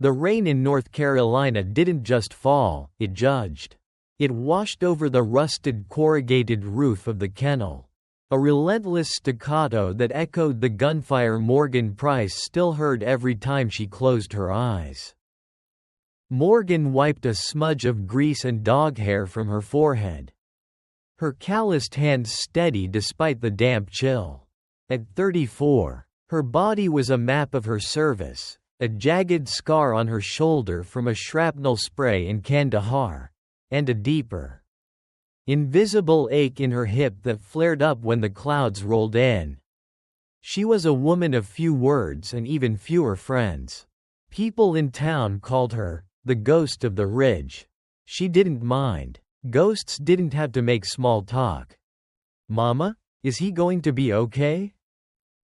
The rain in North Carolina didn't just fall, it judged. It washed over the rusted corrugated roof of the kennel. A relentless staccato that echoed the gunfire Morgan Price still heard every time she closed her eyes. Morgan wiped a smudge of grease and dog hair from her forehead. Her calloused hands steady despite the damp chill. At 34, her body was a map of her service, a jagged scar on her shoulder from a shrapnel spray in Kandahar, and a deeper, invisible ache in her hip that flared up when the clouds rolled in. She was a woman of few words and even fewer friends. People in town called her the ghost of the ridge. She didn't mind. Ghosts didn't have to make small talk. "Mama, is he going to be okay?"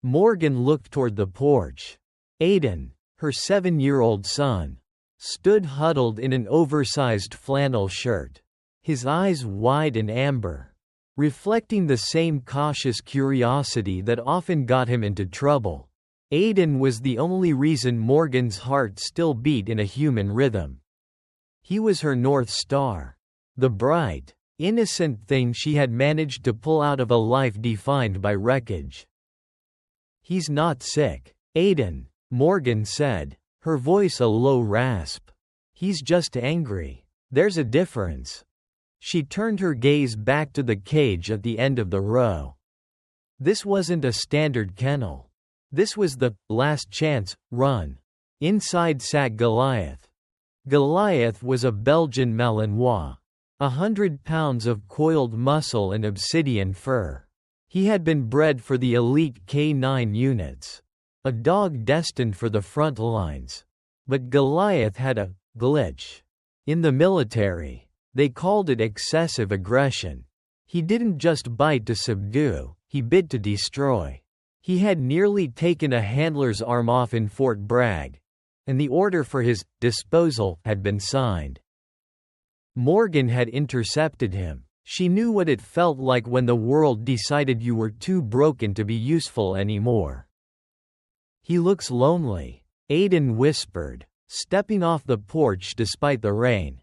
Morgan looked toward the porch. Aiden, her 7-year-old son, stood huddled in an oversized flannel shirt, his eyes wide and amber, reflecting the same cautious curiosity that often got him into trouble. Aiden was the only reason Morgan's heart still beat in a human rhythm. He was her North Star, the bright, innocent thing she had managed to pull out of a life defined by wreckage. "He's not sick, Aiden," Morgan said, her voice a low rasp. "He's just angry. There's a difference." She turned her gaze back to the cage at the end of the row. This wasn't a standard kennel. This was the last chance run. Inside sat Goliath. Goliath was a Belgian Malinois, 100 pounds of coiled muscle and obsidian fur. He had been bred for the elite K9 units, a dog destined for the front lines. But Goliath had a glitch. In the military, they called it excessive aggression. He didn't just bite to subdue, he bit to destroy. He had nearly taken a handler's arm off in Fort Bragg, and the order for his disposal had been signed. Morgan had intercepted him. She knew what it felt like when the world decided you were too broken to be useful anymore. "He looks lonely," Aiden whispered, stepping off the porch despite the rain.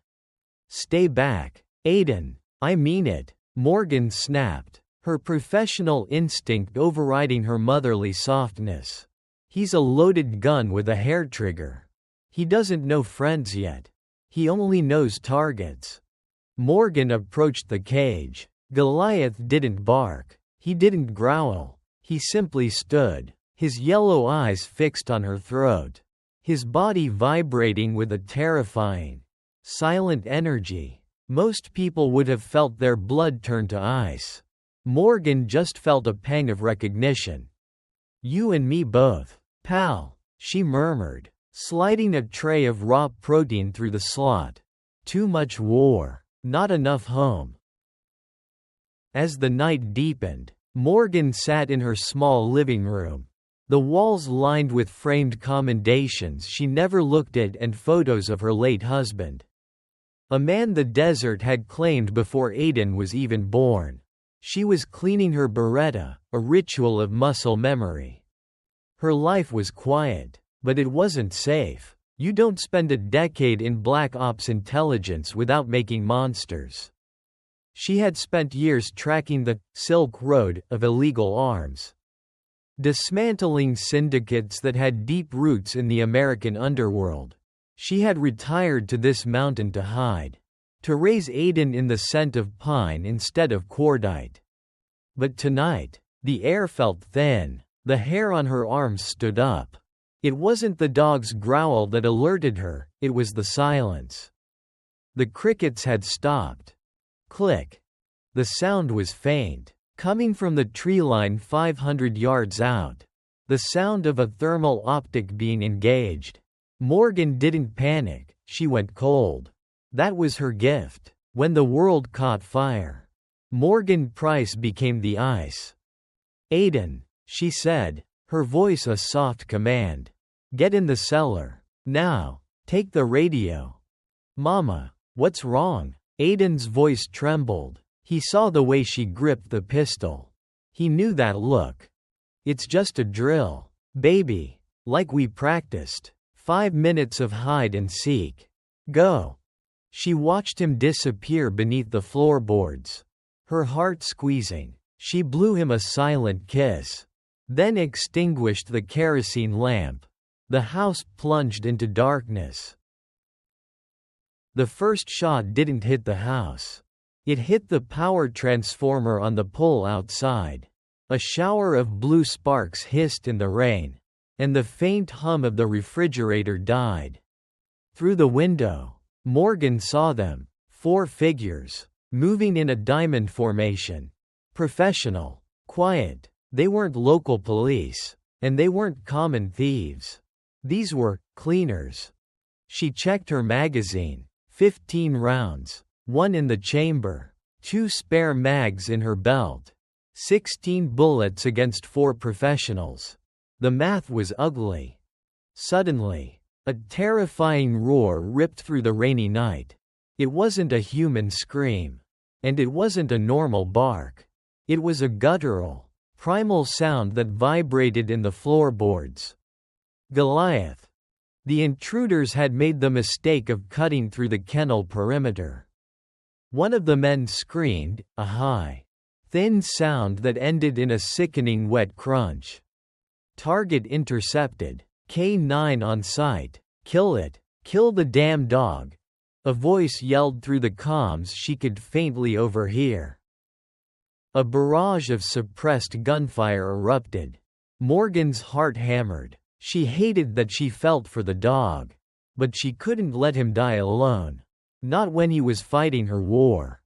"Stay back, Aiden, I mean it," Morgan snapped, her professional instinct overriding her motherly softness. "He's a loaded gun with a hair trigger. He doesn't know friends yet. He only knows targets." Morgan approached the cage. Goliath didn't bark. He didn't growl. He simply stood, his yellow eyes fixed on her throat, his body vibrating with a terrifying, silent energy. Most people would have felt their blood turn to ice. Morgan just felt a pang of recognition. "You and me both, pal," she murmured, sliding a tray of raw protein through the slot. "Too much war, not enough home." As the night deepened, Morgan sat in her small living room. The walls lined with framed commendations she never looked at and photos of her late husband. A man the desert had claimed before Aiden was even born. She was cleaning her Beretta, a ritual of muscle memory. Her life was quiet, but it wasn't safe. You don't spend a decade in Black Ops intelligence without making monsters. She had spent years tracking the Silk Road of illegal arms, dismantling syndicates that had deep roots in the American underworld. She had retired to this mountain to hide, to raise Aiden in the scent of pine instead of cordite. But tonight, the air felt thin, the hair on her arms stood up. It wasn't the dog's growl that alerted her, it was the silence. The crickets had stopped. Click. The sound was faint, coming from the tree line 500 yards out. The sound of a thermal optic being engaged. Morgan didn't panic, she went cold. That was her gift. When the world caught fire, Morgan Price became the ice. "Aiden," she said, her voice a soft command. "Get in the cellar. Now. Take the radio." "Mama, what's wrong?" Aiden's voice trembled. He saw the way she gripped the pistol. He knew that look. "It's just a drill, baby. Like we practiced. 5 minutes of hide and seek. Go. She watched him disappear beneath the floorboards. Her heart squeezing, she blew him a silent kiss. Then extinguished the kerosene lamp. The house plunged into darkness. The first shot didn't hit the house. It hit the power transformer on the pole outside. A shower of blue sparks hissed in the rain, and the faint hum of the refrigerator died. Through the window, Morgan saw them, 4 figures, moving in a diamond formation. Professional, quiet. They weren't local police, and they weren't common thieves. These were cleaners. She checked her magazine. 15 rounds, 1 in the chamber, 2 spare mags in her belt. 16 bullets against 4 professionals. The math was ugly. Suddenly, a terrifying roar ripped through the rainy night. It wasn't a human scream. And it wasn't a normal bark. It was a guttural, primal sound that vibrated in the floorboards. Goliath. The intruders had made the mistake of cutting through the kennel perimeter. One of the men screamed, a high, thin sound that ended in a sickening wet crunch. Target intercepted. K9 on site. Kill it. Kill the damn dog. A voice yelled through the comms she could faintly overhear. A barrage of suppressed gunfire erupted. Morgan's heart hammered. She hated that she felt for the dog. But she couldn't let him die alone. Not when he was fighting her war.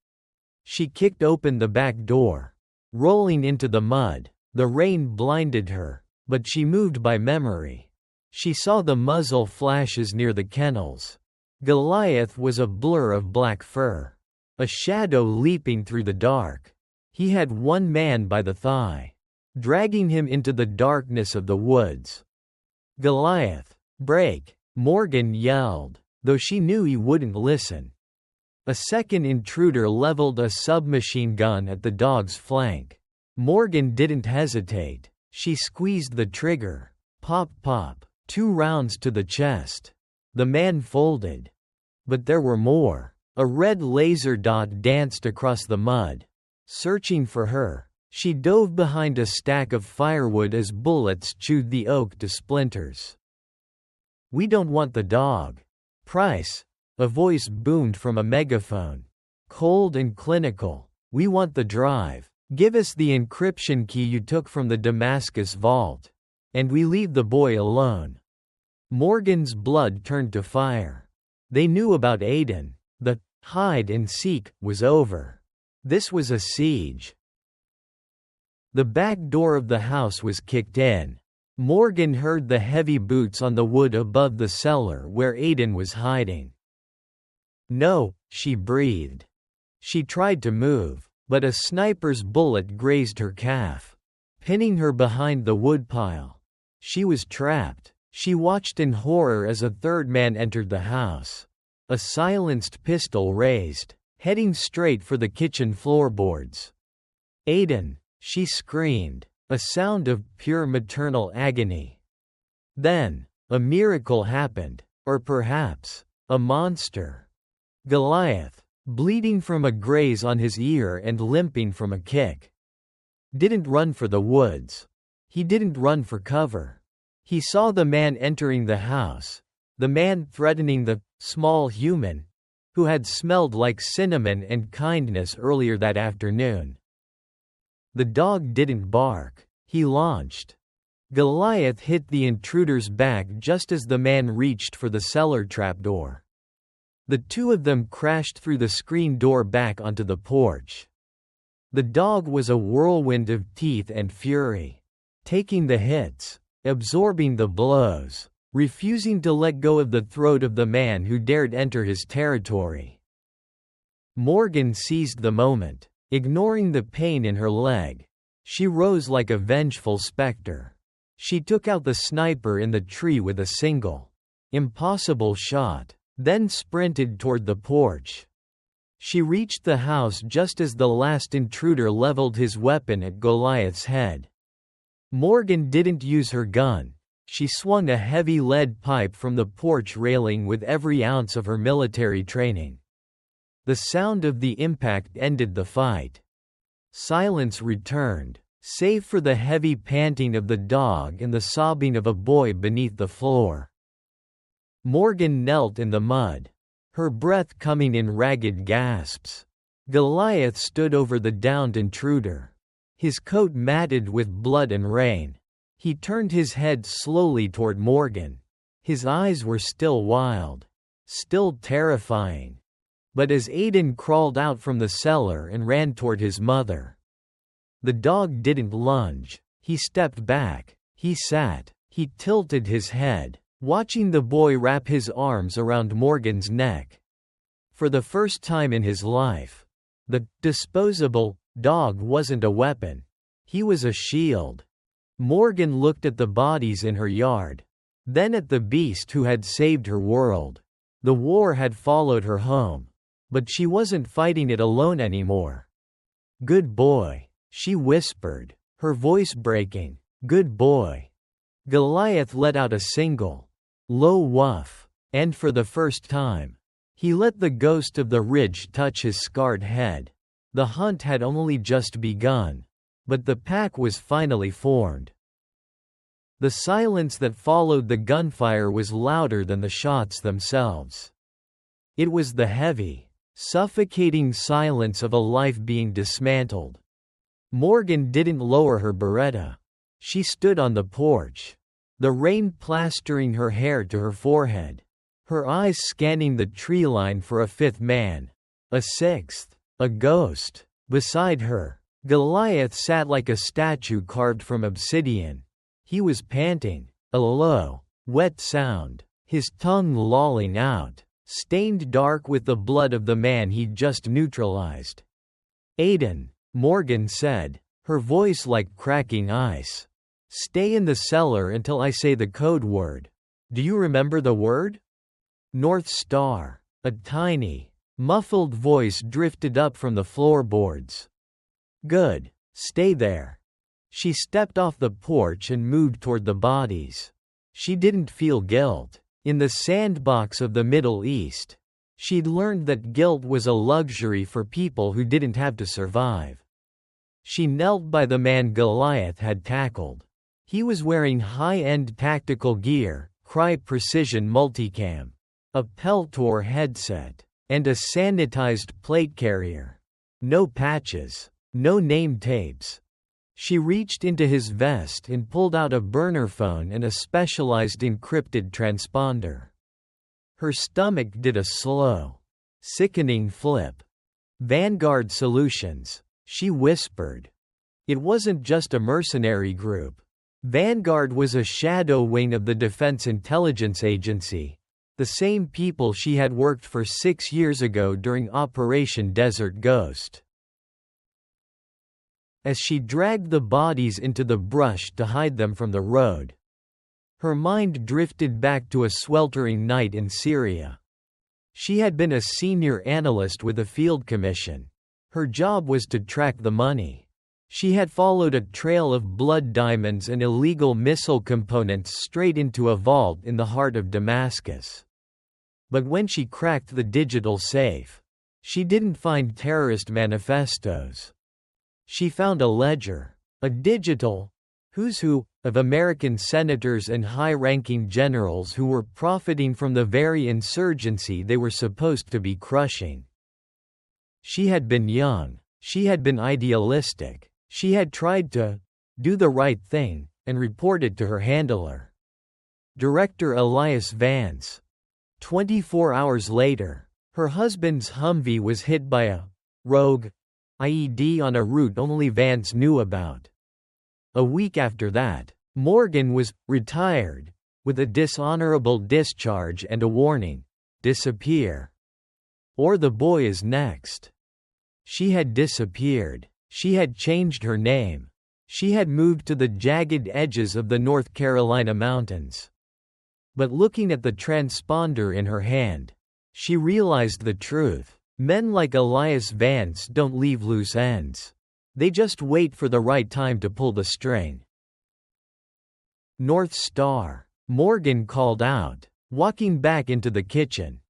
She kicked open the back door. Rolling into the mud, the rain blinded her, but she moved by memory. She saw the muzzle flashes near the kennels. Goliath was a blur of black fur. A shadow leaping through the dark. He had one man by the thigh, dragging him into the darkness of the woods. Goliath, break! Morgan yelled, though she knew he wouldn't listen. A second intruder leveled a submachine gun at the dog's flank. Morgan didn't hesitate. She squeezed the trigger. Pop pop, 2 rounds to the chest. The man folded. But there were more. A red laser dot danced across the mud. Searching for her, she dove behind a stack of firewood as bullets chewed the oak to splinters. We don't want the dog. Price. A voice boomed from a megaphone. Cold and clinical. We want the drive. Give us the encryption key you took from the Damascus vault. And we leave the boy alone. Morgan's blood turned to fire. They knew about Aiden. The hide and seek was over. This was a siege. The back door of the house was kicked in. Morgan heard the heavy boots on the wood above the cellar where Aiden was hiding. No, she breathed. She tried to move, but a sniper's bullet grazed her calf, pinning her behind the woodpile. She was trapped. She watched in horror as a third man entered the house. A silenced pistol raised, heading straight for the kitchen floorboards. Aiden, she screamed, a sound of pure maternal agony. Then, a miracle happened, or perhaps, a monster. Goliath, bleeding from a graze on his ear and limping from a kick, didn't run for the woods. He didn't run for cover. He saw the man entering the house, the man threatening the small human, who had smelled like cinnamon and kindness earlier that afternoon. The dog didn't bark. He launched. Goliath hit the intruder's back just as the man reached for the cellar trapdoor. The two of them crashed through the screen door back onto the porch. The dog was a whirlwind of teeth and fury, taking the hits, absorbing the blows, refusing to let go of the throat of the man who dared enter his territory. Morgan seized the moment. Ignoring the pain in her leg, she rose like a vengeful specter. She took out the sniper in the tree with a single, impossible shot, then sprinted toward the porch. She reached the house just as the last intruder leveled his weapon at Goliath's head. Morgan didn't use her gun. She swung a heavy lead pipe from the porch railing with every ounce of her military training. The sound of the impact ended the fight. Silence returned, save for the heavy panting of the dog and the sobbing of a boy beneath the floor. Morgan knelt in the mud, her breath coming in ragged gasps. Goliath stood over the downed intruder, his coat matted with blood and rain. He turned his head slowly toward Morgan. His eyes were still wild, still terrifying. But as Aiden crawled out from the cellar and ran toward his mother, the dog didn't lunge. He stepped back. He sat. He tilted his head, watching the boy wrap his arms around Morgan's neck. For the first time in his life, the disposable dog wasn't a weapon. He was a shield. Morgan looked at the bodies in her yard, then at the beast who had saved her world. The war had followed her home, but she wasn't fighting it alone anymore. "Good boy," she whispered, her voice breaking. "Good boy." Goliath let out a single, low woof, and for the first time, he let the ghost of the ridge touch his scarred head. The hunt had only just begun, but the pack was finally formed. The silence that followed the gunfire was louder than the shots themselves. It was the heavy, suffocating silence of a life being dismantled. Morgan didn't lower her Beretta. She stood on the porch, the rain plastering her hair to her forehead, her eyes scanning the tree line for a fifth man, a sixth, a ghost. Beside her, Goliath sat like a statue carved from obsidian. He was panting, a low, wet sound, his tongue lolling out, stained dark with the blood of the man he'd just neutralized. "Aiden," Morgan said, her voice like cracking ice. "Stay in the cellar until I say the code word. Do you remember the word?" "North Star." A tiny, muffled voice drifted up from the floorboards. "Good. Stay there." She stepped off the porch and moved toward the bodies. She didn't feel guilt. In the sandbox of the Middle East, she'd learned that guilt was a luxury for people who didn't have to survive. She knelt by the man Goliath had tackled. He was wearing high-end tactical gear, Cry Precision multicam, a Peltor headset, and a sanitized plate carrier. No patches, no name tapes. She reached into his vest and pulled out a burner phone and a specialized encrypted transponder. Her stomach did a slow, sickening flip. "Vanguard Solutions," she whispered. It wasn't just a mercenary group. Vanguard was a shadow wing of the Defense Intelligence Agency, the same people she had worked for 6 years ago during Operation Desert Ghost. As she dragged the bodies into the brush to hide them from the road, her mind drifted back to a sweltering night in Syria. She had been a senior analyst with a field commission. Her job was to track the money. She had followed a trail of blood diamonds and illegal missile components straight into a vault in the heart of Damascus. But when she cracked the digital safe, she didn't find terrorist manifestos. She found a ledger, a digital who's who of American senators and high-ranking generals who were profiting from the very insurgency they were supposed to be crushing. She had been young, she had been idealistic, she had tried to do the right thing and reported to her handler, Director Elias Vance. 24 hours later, her husband's Humvee was hit by a rogue IED on a route only Vance knew about. A week after that, Morgan was retired, with a dishonorable discharge and a warning: disappear, or the boy is next. She had disappeared. She had changed her name. She had moved to the jagged edges of the North Carolina mountains. But looking at the transponder in her hand, she realized the truth. Men like Elias Vance don't leave loose ends. They just wait for the right time to pull the string. North Star, Morgan called out, walking back into the kitchen.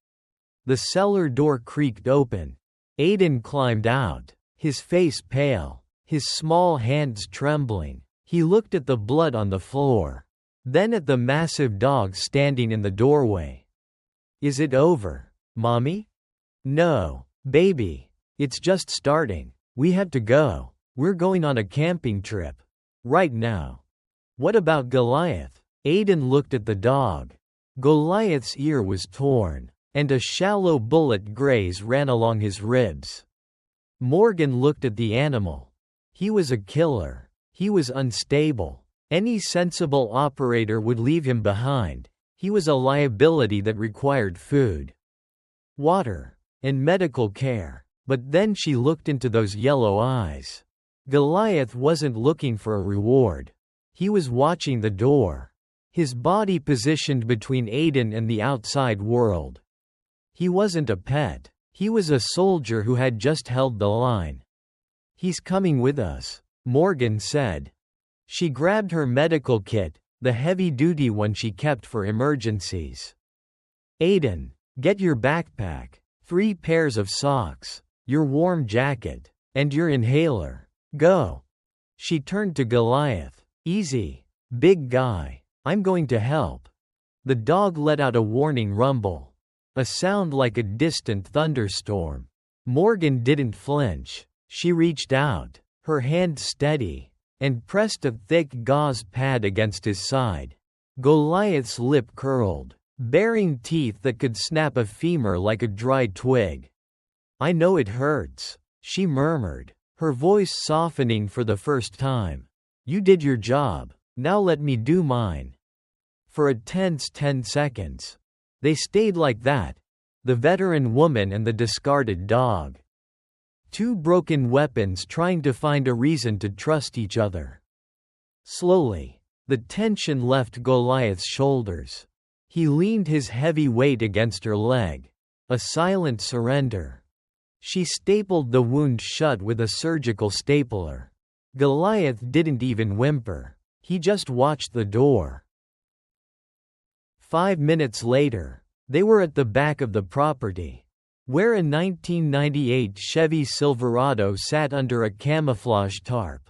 The cellar door creaked open. Aiden climbed out, his face pale, his small hands trembling. He looked at the blood on the floor, then at the massive dog standing in the doorway. Is it over, Mommy? No, baby. It's just starting. We have to go. We're going on a camping trip. Right now. What about Goliath? Aiden looked at the dog. Goliath's ear was torn, and a shallow bullet graze ran along his ribs. Morgan looked at the animal. He was a killer. He was unstable. Any sensible operator would leave him behind. He was a liability that required food, water, and medical care. But then she looked into those yellow eyes. Goliath wasn't looking for a reward. He was watching the door, his body positioned between Aiden and the outside world. He wasn't a pet. He was a soldier who had just held the line. He's coming with us, Morgan said. She grabbed her medical kit, the heavy-duty one she kept for emergencies. Aiden, get your backpack, 3 pairs of socks, your warm jacket, and your inhaler. Go. She turned to Goliath. Easy, big guy. I'm going to help. The dog let out a warning rumble, a sound like a distant thunderstorm. Morgan didn't flinch. She reached out, her hand steady, and pressed a thick gauze pad against his side. Goliath's lip curled, baring teeth that could snap a femur like a dry twig. I know it hurts, she murmured, her voice softening for the first time. You did your job, now let me do mine. For a tense 10 seconds. They stayed like that, the veteran woman and the discarded dog. 2 broken weapons trying to find a reason to trust each other. Slowly, the tension left Goliath's shoulders. He leaned his heavy weight against her leg. A silent surrender. She stapled the wound shut with a surgical stapler. Goliath didn't even whimper. He just watched the door. 5 minutes later, they were at the back of the property, where a 1998 Chevy Silverado sat under a camouflage tarp.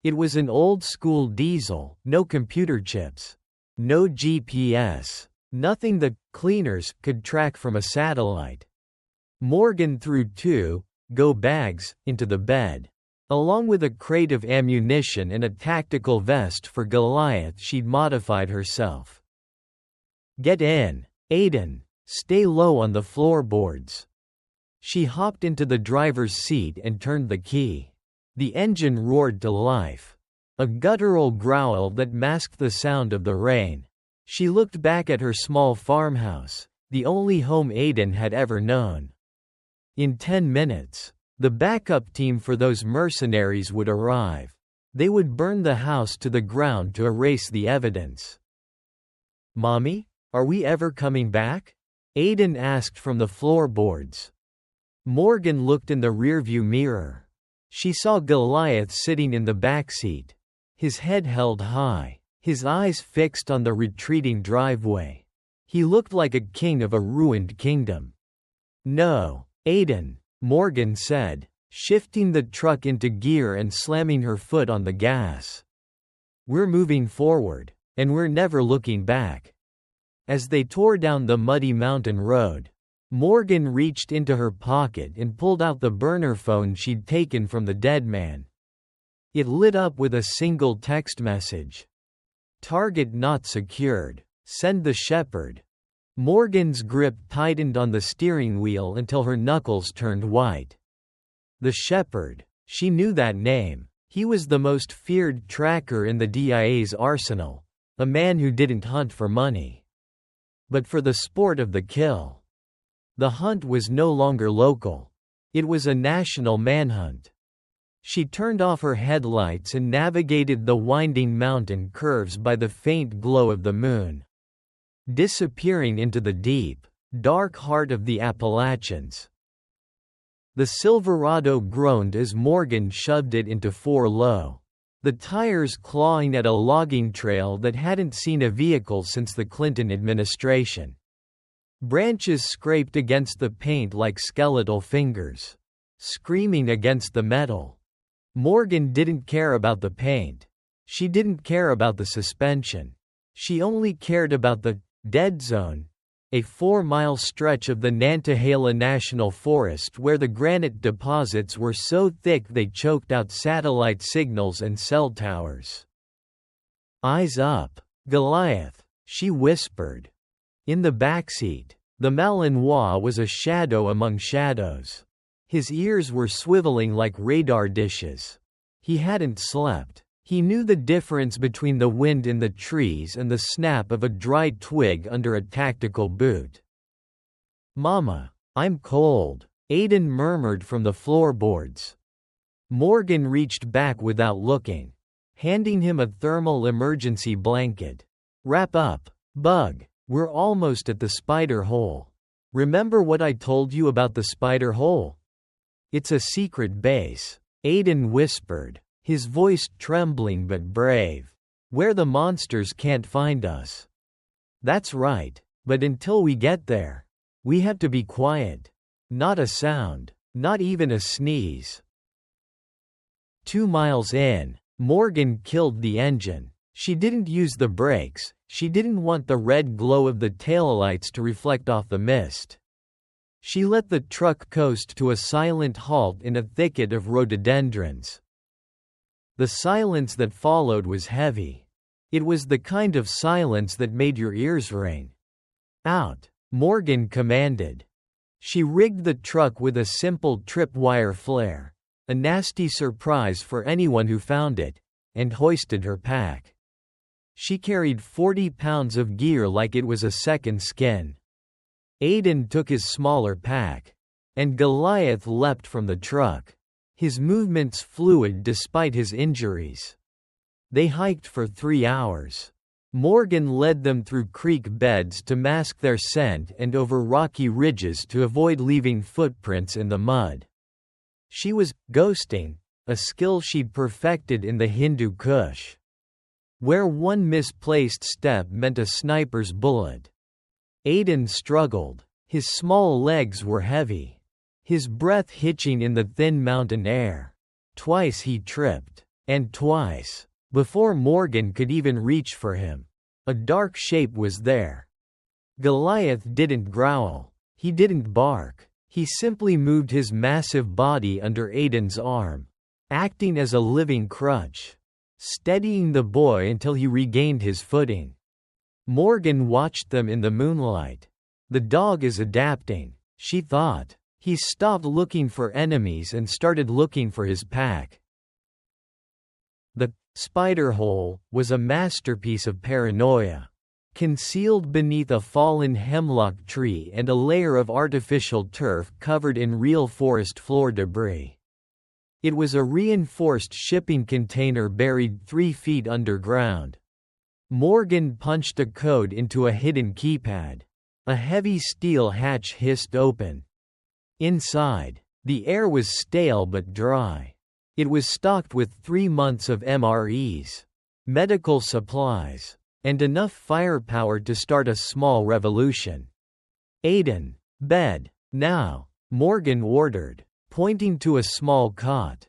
It was an old-school diesel, no computer chips, no GPS, nothing the cleaners could track from a satellite. Morgan threw 2 go bags into the bed, along with a crate of ammunition and a tactical vest for Goliath she'd modified herself. Get in, Aiden. Stay low on the floorboards. She hopped into the driver's seat and turned the key. The engine roared to life. A guttural growl that masked the sound of the rain. She looked back at her small farmhouse, the only home Aiden had ever known. In 10 minutes, the backup team for those mercenaries would arrive. They would burn the house to the ground to erase the evidence. Mommy, are we ever coming back? Aiden asked from the floorboards. Morgan looked in the rearview mirror. She saw Goliath sitting in the backseat, his head held high, his eyes fixed on the retreating driveway. He looked like a king of a ruined kingdom. No, Aiden, Morgan said, shifting the truck into gear and slamming her foot on the gas. We're moving forward, and we're never looking back. As they tore down the muddy mountain road, Morgan reached into her pocket and pulled out the burner phone she'd taken from the dead man. It lit up with a single text message. Target not secured. Send the shepherd. Morgan's grip tightened on the steering wheel until her knuckles turned white. The shepherd. She knew that name. He was the most feared tracker in the DIA's arsenal, a man who didn't hunt for money, but for the sport of the kill. The hunt was no longer local. It was a national manhunt. She turned off her headlights and navigated the winding mountain curves by the faint glow of the moon, disappearing into the deep, dark heart of the Appalachians. The Silverado groaned as Morgan shoved it into 4 low. the tires clawing at a logging trail that hadn't seen a vehicle since the Clinton administration. Branches scraped against the paint like skeletal fingers, screaming against the metal. Morgan didn't care about the paint. She didn't care about the suspension. She only cared about the dead zone, a 4-mile stretch of the Nantahala National Forest where the granite deposits were so thick they choked out satellite signals and cell towers. "Eyes up, Goliath," she whispered. In the backseat, the Malinois was a shadow among shadows. His ears were swiveling like radar dishes. He hadn't slept. He knew the difference between the wind in the trees and the snap of a dry twig under a tactical boot. "Mama, I'm cold," Aiden murmured from the floorboards. Morgan reached back without looking, handing him a thermal emergency blanket. "Wrap up, Bug. We're almost at the spider hole. Remember what I told you about the spider hole? It's a secret base," Aiden whispered, his voice trembling but brave. "Where the monsters can't find us." "That's right, but until we get there, we have to be quiet. Not a sound, not even a sneeze." 2 miles in, Morgan killed the engine. She didn't use the brakes. She didn't want the red glow of the taillights to reflect off the mist. She let the truck coast to a silent halt in a thicket of rhododendrons. The silence that followed was heavy. It was the kind of silence that made your ears ring. "Out," Morgan commanded. She rigged the truck with a simple tripwire flare, a nasty surprise for anyone who found it, and hoisted her pack. She carried 40 pounds of gear like it was a second skin. Aiden took his smaller pack, and Goliath leapt from the truck, his movements fluid despite his injuries. They hiked for 3 hours. Morgan led them through creek beds to mask their scent and over rocky ridges to avoid leaving footprints in the mud. She was ghosting, a skill she'd perfected in the Hindu Kush, where one misplaced step meant a sniper's bullet. Aiden struggled. His small legs were heavy, his breath hitching in the thin mountain air. Twice he tripped, and twice, before Morgan could even reach for him, a dark shape was there. Goliath didn't growl. He didn't bark. He simply moved his massive body under Aiden's arm, acting as a living crutch, steadying the boy until he regained his footing. Morgan watched them in the moonlight. The dog is adapting, she thought. He stopped looking for enemies and started looking for his pack. The spider hole was a masterpiece of paranoia. Concealed beneath a fallen hemlock tree and a layer of artificial turf covered in real forest floor debris. It was a reinforced shipping container buried 3 feet underground. Morgan punched a code into a hidden keypad. A heavy steel hatch hissed open. Inside, the air was stale but dry. It was stocked with 3 months of MREs, medical supplies, and enough firepower to start a small revolution. "Aiden, bed, now," Morgan ordered, pointing to a small cot.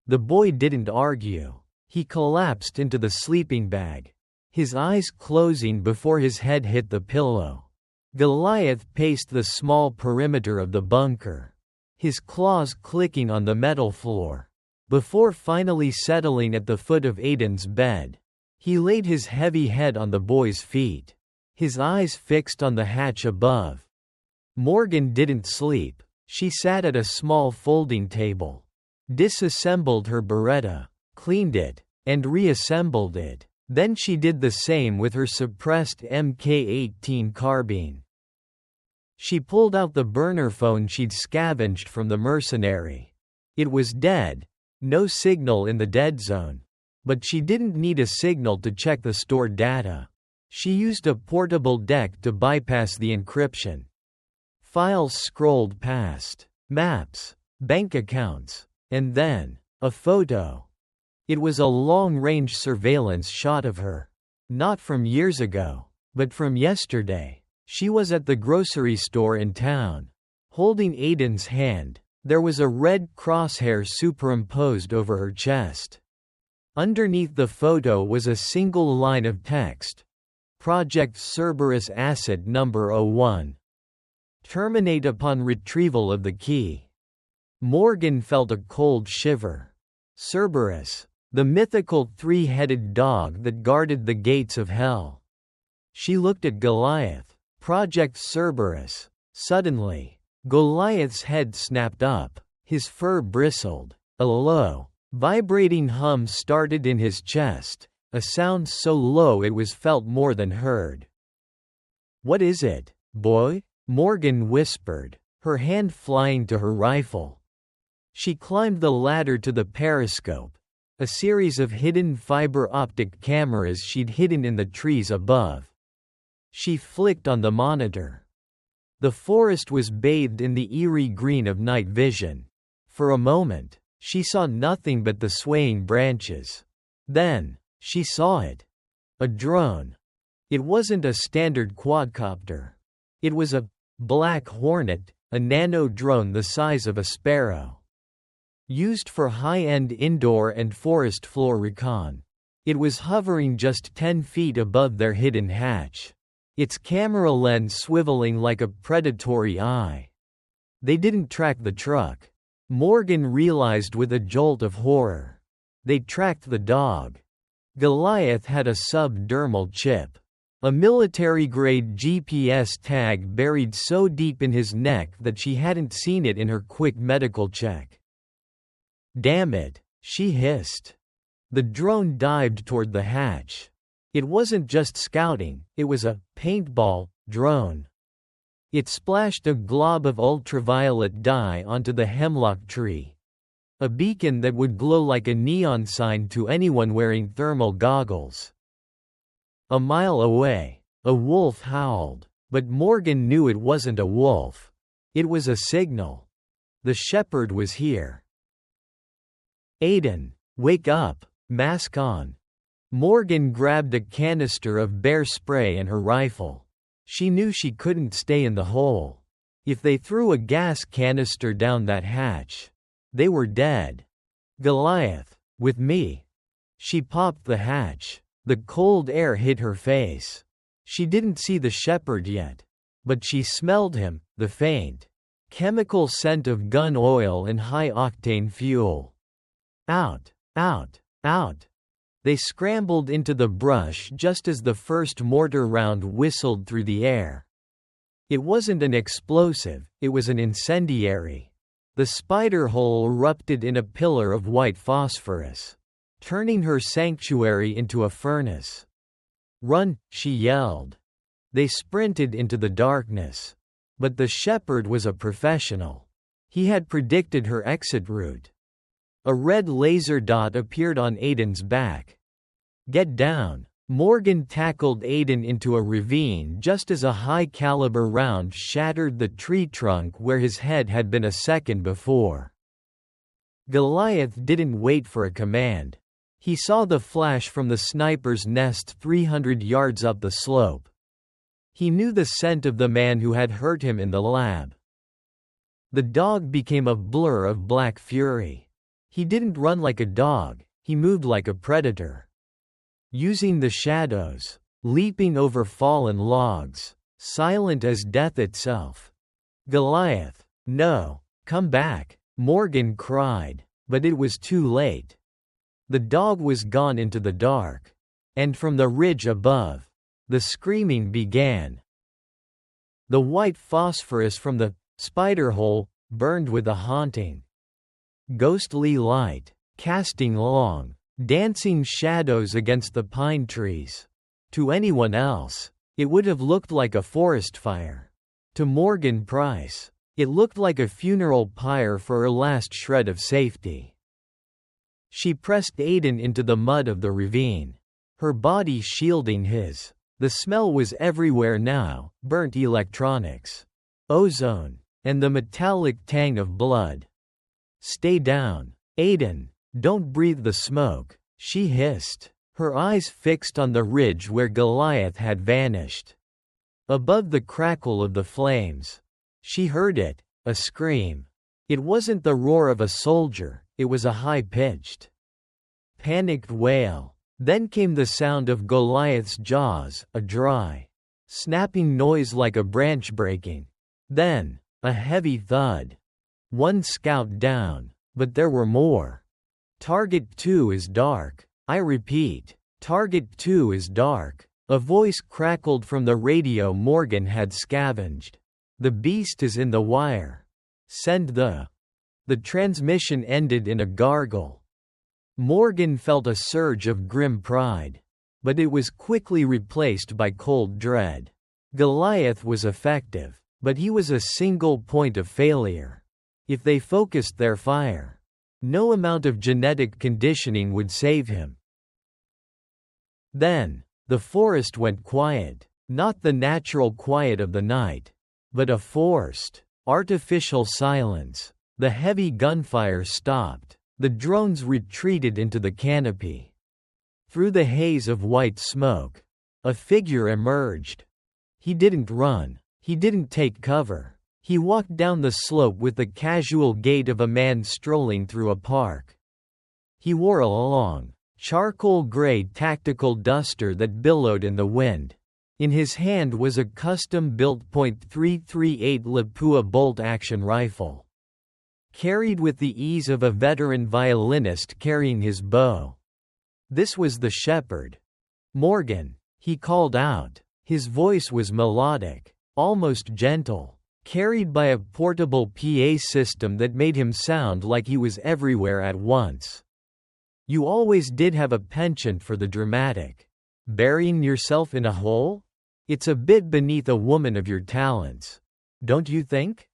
The boy didn't argue. He collapsed into the sleeping bag, his eyes closing before his head hit the pillow. Goliath paced the small perimeter of the bunker, his claws clicking on the metal floor. Before finally settling at the foot of Aiden's bed, he laid his heavy head on the boy's feet, his eyes fixed on the hatch above. Morgan didn't sleep. She sat at a small folding table, disassembled her Beretta, cleaned it, and reassembled it. Then she did the same with her suppressed Mk18 carbine. She pulled out the burner phone she'd scavenged from the mercenary. It was dead, no signal in the dead zone. But she didn't need a signal to check the stored data. She used a portable deck to bypass the encryption. Files scrolled past, maps, bank accounts, and then a photo. It was a long-range surveillance shot of her. Not from years ago, but from yesterday. She was at the grocery store in town, holding Aiden's hand. There was a red crosshair superimposed over her chest. Underneath the photo was a single line of text. Project Cerberus Asset Number 01. Terminate upon retrieval of the key. Morgan felt a cold shiver. Cerberus, the mythical three-headed dog that guarded the gates of hell. She looked at Goliath. Project Cerberus. Suddenly, Goliath's head snapped up. His fur bristled. A low, vibrating hum started in his chest, a sound so low it was felt more than heard. "What is it, boy?" Morgan whispered, her hand flying to her rifle. She climbed the ladder to the periscope, a series of hidden fiber optic cameras she'd hidden in the trees above. She flicked on the monitor. The forest was bathed in the eerie green of night vision. For a moment, she saw nothing but the swaying branches. Then, she saw it. A drone. It wasn't a standard quadcopter. It was a Black Hornet, a nano drone the size of a sparrow. Used for high-end indoor and forest floor recon. It was hovering just 10 feet above their hidden hatch. Its camera lens swiveling like a predatory eye. They didn't track the truck. Morgan realized with a jolt of horror. They tracked the dog. Goliath had a subdermal chip. A military-grade GPS tag buried so deep in his neck that she hadn't seen it in her quick medical check. "Damn it," she hissed. The drone dived toward the hatch. It wasn't just scouting, it was a paintball drone. It splashed a glob of ultraviolet dye onto the hemlock tree. A beacon that would glow like a neon sign to anyone wearing thermal goggles. A mile away, a wolf howled, but Morgan knew it wasn't a wolf. It was a signal. The shepherd was here. "Aiden, wake up, mask on." Morgan grabbed a canister of bear spray and her rifle. She knew she couldn't stay in the hole. If they threw a gas canister down that hatch, they were dead. "Goliath, with me." She popped the hatch. The cold air hit her face. She didn't see the shepherd yet. But she smelled him, the faint chemical scent of gun oil and high-octane fuel. Out, out, out. They scrambled into the brush just as the first mortar round whistled through the air. It wasn't an explosive, it was an incendiary. The spider hole erupted in a pillar of white phosphorus, turning her sanctuary into a furnace. "Run," she yelled. They sprinted into the darkness. But the shepherd was a professional. He had predicted her exit route. A red laser dot appeared on Aiden's back. "Get down." Morgan tackled Aiden into a ravine just as a high-caliber round shattered the tree trunk where his head had been a second before. Goliath didn't wait for a command. He saw the flash from the sniper's nest 300 yards up the slope. He knew the scent of the man who had hurt him in the lab. The dog became a blur of black fury. He didn't run like a dog, he moved like a predator. Using the shadows, leaping over fallen logs, silent as death itself. "Goliath, no, come back," Morgan cried, but it was too late. The dog was gone into the dark. And from the ridge above, the screaming began. The white phosphorus from the spider hole burned with a haunting, ghostly light, casting long, dancing shadows against the pine trees. To anyone else, it would have looked like a forest fire. To Morgan Price, it looked like a funeral pyre for her last shred of safety. She pressed Aiden into the mud of the ravine, her body shielding his. The smell was everywhere now, burnt electronics, ozone, and the metallic tang of blood. "Stay down, Aiden. Don't breathe the smoke." she hissed, her eyes fixed on the ridge where Goliath had vanished. Above the crackle of the flames, she heard it, a scream. It wasn't the roar of a soldier, it was a high-pitched, panicked wail. Then came the sound of Goliath's jaws, a dry, snapping noise like a branch breaking. Then, a heavy thud. One scout down, but there were more. Target 2 is dark. I repeat, Target 2 is dark. A voice crackled from the radio Morgan had scavenged. The beast is in the wire. Send the transmission ended in a gargle. Morgan felt a surge of grim pride. But it was quickly replaced by cold dread. Goliath was effective, but he was a single point of failure. If they focused their fire, no amount of genetic conditioning would save him. Then, the forest went quiet, not the natural quiet of the night, but a forced, artificial silence. The heavy gunfire stopped. The drones retreated into the canopy. Through the haze of white smoke, a figure emerged. He didn't run. He didn't take cover. He walked down the slope with the casual gait of a man strolling through a park. He wore a long, charcoal gray tactical duster that billowed in the wind. In his hand was a custom-built .338 Lapua bolt-action rifle, carried with the ease of a veteran violinist carrying his bow. This was the shepherd. Morgan, he called out. His voice was melodic, almost gentle, carried by a portable PA system that made him sound like he was everywhere at once. You always did have a penchant for the dramatic. Burying yourself in a hole? It's a bit beneath a woman of your talents, don't you think?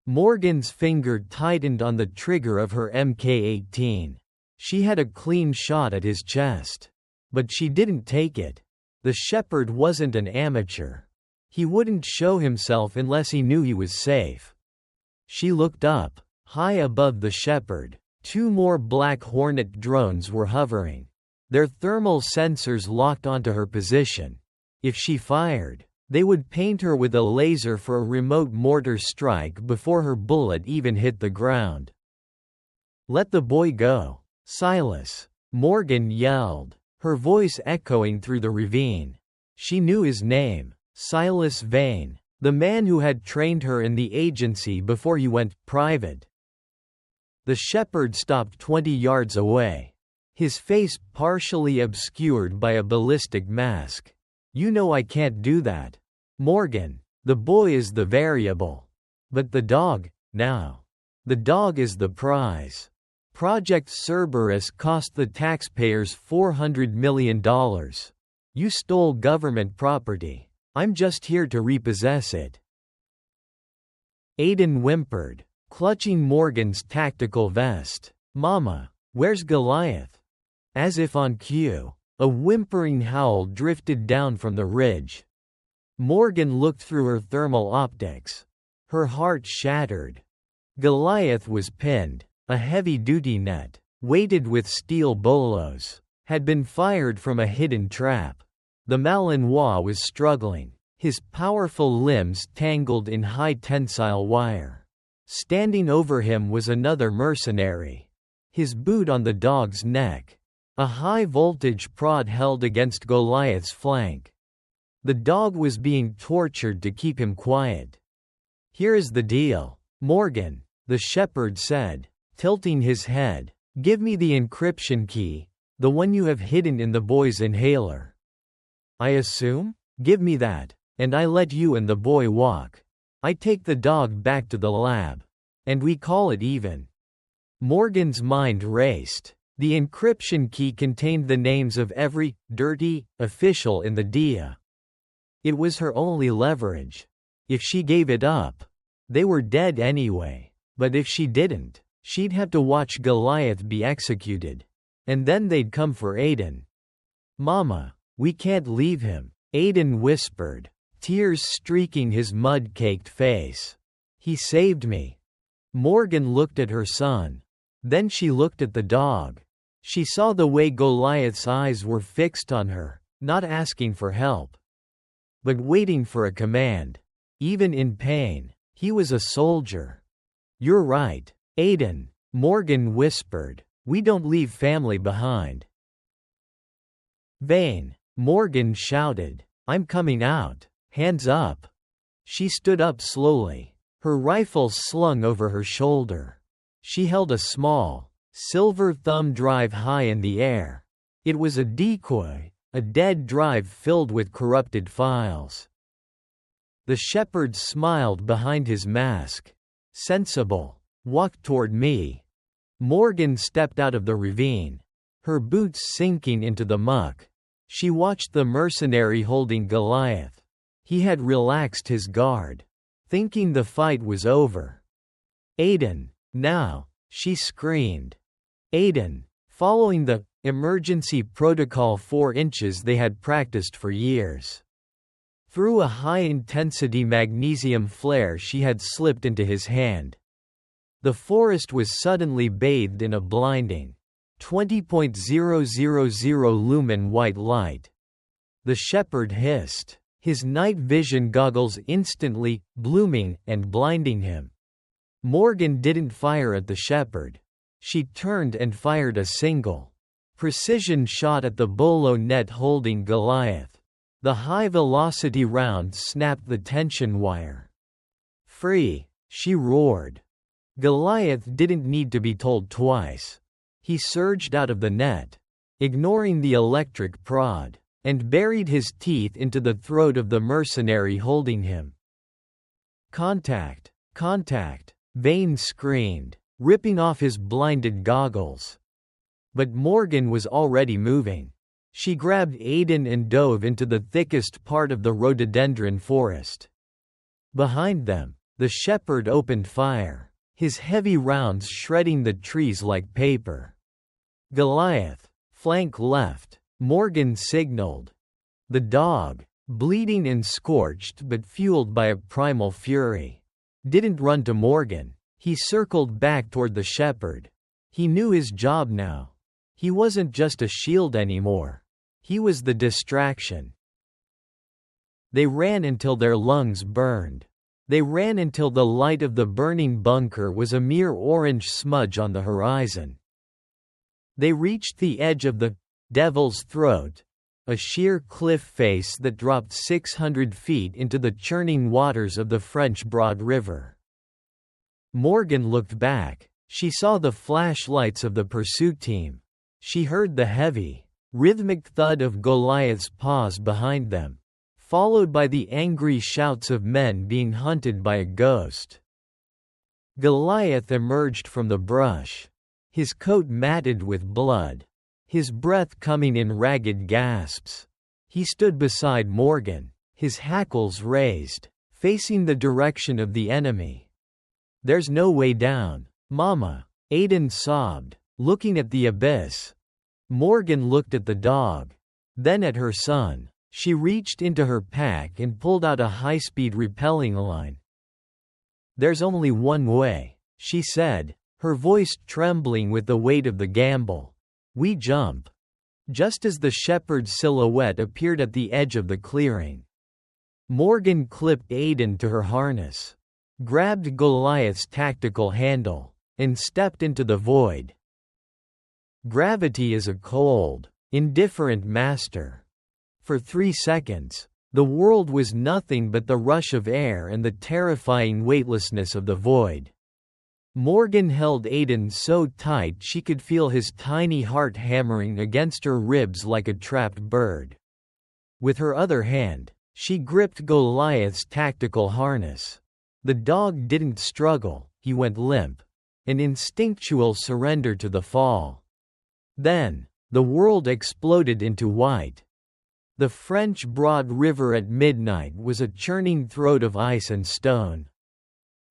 Morgan's finger tightened on the trigger of her Mk-18. She had a clean shot at his chest. But she didn't take it. The shepherd wasn't an amateur. He wouldn't show himself unless he knew he was safe. She looked up. High above the shepherd, 2 more Black Hornet drones were hovering. Their thermal sensors locked onto her position. If she fired, they would paint her with a laser for a remote mortar strike before her bullet even hit the ground. Let the boy go, Silas, Morgan yelled, her voice echoing through the ravine. She knew his name, Silas Vane, the man who had trained her in the agency before he went private. The shepherd stopped 20 yards away, his face partially obscured by a ballistic mask. You know I can't do that. Morgan, the boy is the variable. But the dog, now. The dog is the prize. Project Cerberus cost the taxpayers $400 million. You stole government property. I'm just here to repossess it. Aiden whimpered, clutching Morgan's tactical vest. Mama, where's Goliath? As if on cue, a whimpering howl drifted down from the ridge. Morgan looked through her thermal optics. Her heart shattered. Goliath was pinned. A heavy-duty net, weighted with steel bolos, had been fired from a hidden trap. The Malinois was struggling, his powerful limbs tangled in high-tensile wire. Standing over him was another mercenary, his boot on the dog's neck. A high-voltage prod held against Goliath's flank. The dog was being tortured to keep him quiet. Here is the deal, Morgan, the shepherd said, tilting his head. Give me the encryption key, the one you have hidden in the boy's inhaler. I assume? Give me that, and I let you and the boy walk. I take the dog back to the lab. And we call it even. Morgan's mind raced. The encryption key contained the names of every dirty official in the DIA. It was her only leverage. If she gave it up, they were dead anyway. But if she didn't, she'd have to watch Goliath be executed. And then they'd come for Aiden. Mama, we can't leave him, Aiden whispered, tears streaking his mud-caked face. He saved me. Morgan looked at her son. Then she looked at the dog. She saw the way Goliath's eyes were fixed on her, not asking for help, but waiting for a command. Even in pain, he was a soldier. "You're right, Aiden," Morgan whispered. "We don't leave family behind." "Vane," Morgan shouted. "I'm coming out. Hands up." She stood up slowly, her rifle slung over her shoulder. She held a small, silver thumb drive high in the air. It was a decoy, a dead drive filled with corrupted files. The shepherd smiled behind his mask. "Sensible. Walk toward me." Morgan stepped out of the ravine, her boots sinking into the muck. She watched the mercenary holding Goliath. He had relaxed his guard, thinking the fight was over. "Aiden, now!" she screamed. Aiden, following the emergency protocol 4 inches they had practiced for years. Through a high-intensity magnesium flare she had slipped into his hand. The forest was suddenly bathed in a blinding 20.000 lumen white light. The shepherd hissed, his night vision goggles instantly blooming and blinding him. Morgan didn't fire at the shepherd. She turned and fired a single precision shot at the bolo net holding Goliath. The high-velocity round snapped the tension wire. "Free!" she roared. Goliath didn't need to be told twice. He surged out of the net, ignoring the electric prod, and buried his teeth into the throat of the mercenary holding him. "Contact! Contact!" Vane screamed, ripping off his blinded goggles. But Morgan was already moving. She grabbed Aiden and dove into the thickest part of the rhododendron forest. Behind them, the shepherd opened fire, his heavy rounds shredding the trees like paper. "Goliath, flank left," Morgan signaled. The dog, bleeding and scorched but fueled by a primal fury, didn't run to Morgan. He circled back toward the shepherd. He knew his job now. He wasn't just a shield anymore. He was the distraction. They ran until their lungs burned. They ran until the light of the burning bunker was a mere orange smudge on the horizon. They reached the edge of the Devil's Throat, a sheer cliff face that dropped 600 feet into the churning waters of the French Broad River. Morgan looked back. She saw the flashlights of the pursuit team. She heard the heavy, rhythmic thud of Goliath's paws behind them, followed by the angry shouts of men being hunted by a ghost. Goliath emerged from the brush, his coat matted with blood, his breath coming in ragged gasps. He stood beside Morgan, his hackles raised, facing the direction of the enemy. "There's no way down, Mama," Aiden sobbed, looking at the abyss. Morgan looked at the dog, then at her son. She reached into her pack and pulled out a high-speed rappelling line. "There's only one way," she said, her voice trembling with the weight of the gamble. "We jump." Just as the shepherd's silhouette appeared at the edge of the clearing, Morgan clipped Aiden to her harness, grabbed Goliath's tactical handle, and stepped into the void. Gravity is a cold, indifferent master. For 3 seconds, the world was nothing but the rush of air and the terrifying weightlessness of the void. Morgan held Aiden so tight she could feel his tiny heart hammering against her ribs like a trapped bird. With her other hand, she gripped Goliath's tactical harness. The dog didn't struggle, he went limp, an instinctual surrender to the fall. Then, the world exploded into white. The French Broad River at midnight was a churning throat of ice and stone.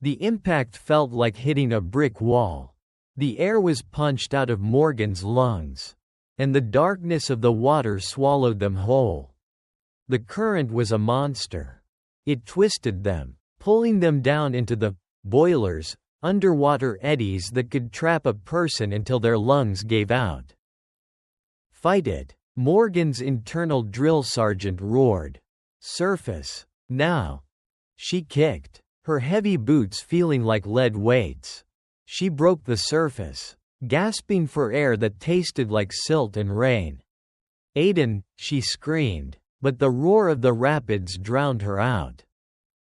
The impact felt like hitting a brick wall. The air was punched out of Morgan's lungs, and the darkness of the water swallowed them whole. The current was a monster. It twisted them, pulling them down into the boilers, underwater eddies that could trap a person until their lungs gave out. Fight it, Morgan's internal drill sergeant roared. Surface. Now. She kicked, her heavy boots feeling like lead weights. She broke the surface, gasping for air that tasted like silt and rain. Aiden, she screamed, but the roar of the rapids drowned her out.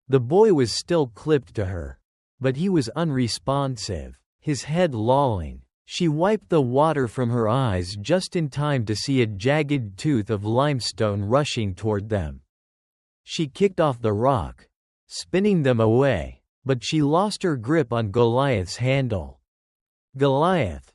The boy was still clipped to her, but he was unresponsive, his head lolling. She wiped the water from her eyes just in time to see a jagged tooth of limestone rushing toward them. She kicked off the rock, spinning them away, but she lost her grip on Goliath's handle. Goliath.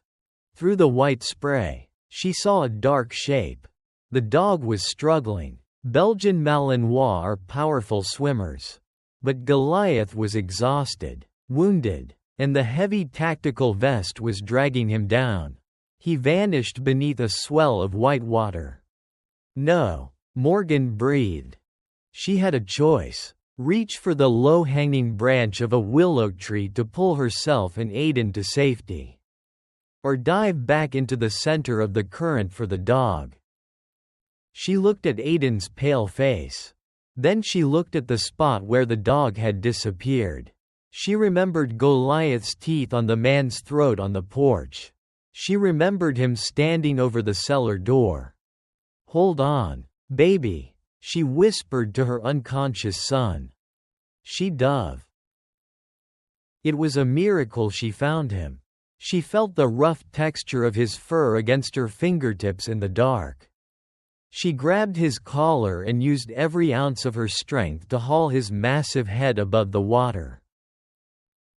Through the white spray, she saw a dark shape. The dog was struggling. Belgian Malinois are powerful swimmers. But Goliath was exhausted, wounded, and the heavy tactical vest was dragging him down. He vanished beneath a swell of white water. No, Morgan breathed. She had a choice. Reach for the low-hanging branch of a willow tree to pull herself and Aiden to safety. Or dive back into the center of the current for the dog. She looked at Aiden's pale face. Then she looked at the spot where the dog had disappeared. She remembered Goliath's teeth on the man's throat on the porch. She remembered him standing over the cellar door. Hold on, baby, she whispered to her unconscious son. She dove. It was a miracle she found him. She felt the rough texture of his fur against her fingertips in the dark. She grabbed his collar and used every ounce of her strength to haul his massive head above the water.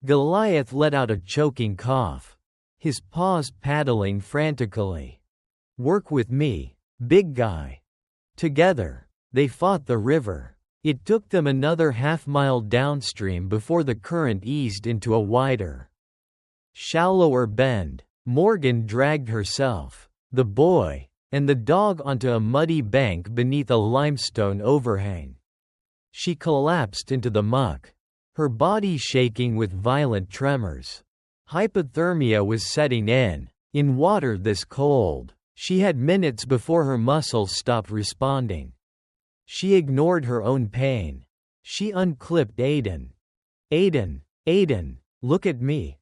Goliath let out a choking cough, his paws paddling frantically. Work with me, big guy. Together, they fought the river. It took them another half-mile downstream before the current eased into a wider, shallower bend. Morgan dragged herself, the boy, and the dog onto a muddy bank beneath a limestone overhang. She collapsed into the muck, her body shaking with violent tremors. Hypothermia was setting in water this cold. She had minutes before her muscles stopped responding. She ignored her own pain. She unclipped Aiden. Aiden, look at me.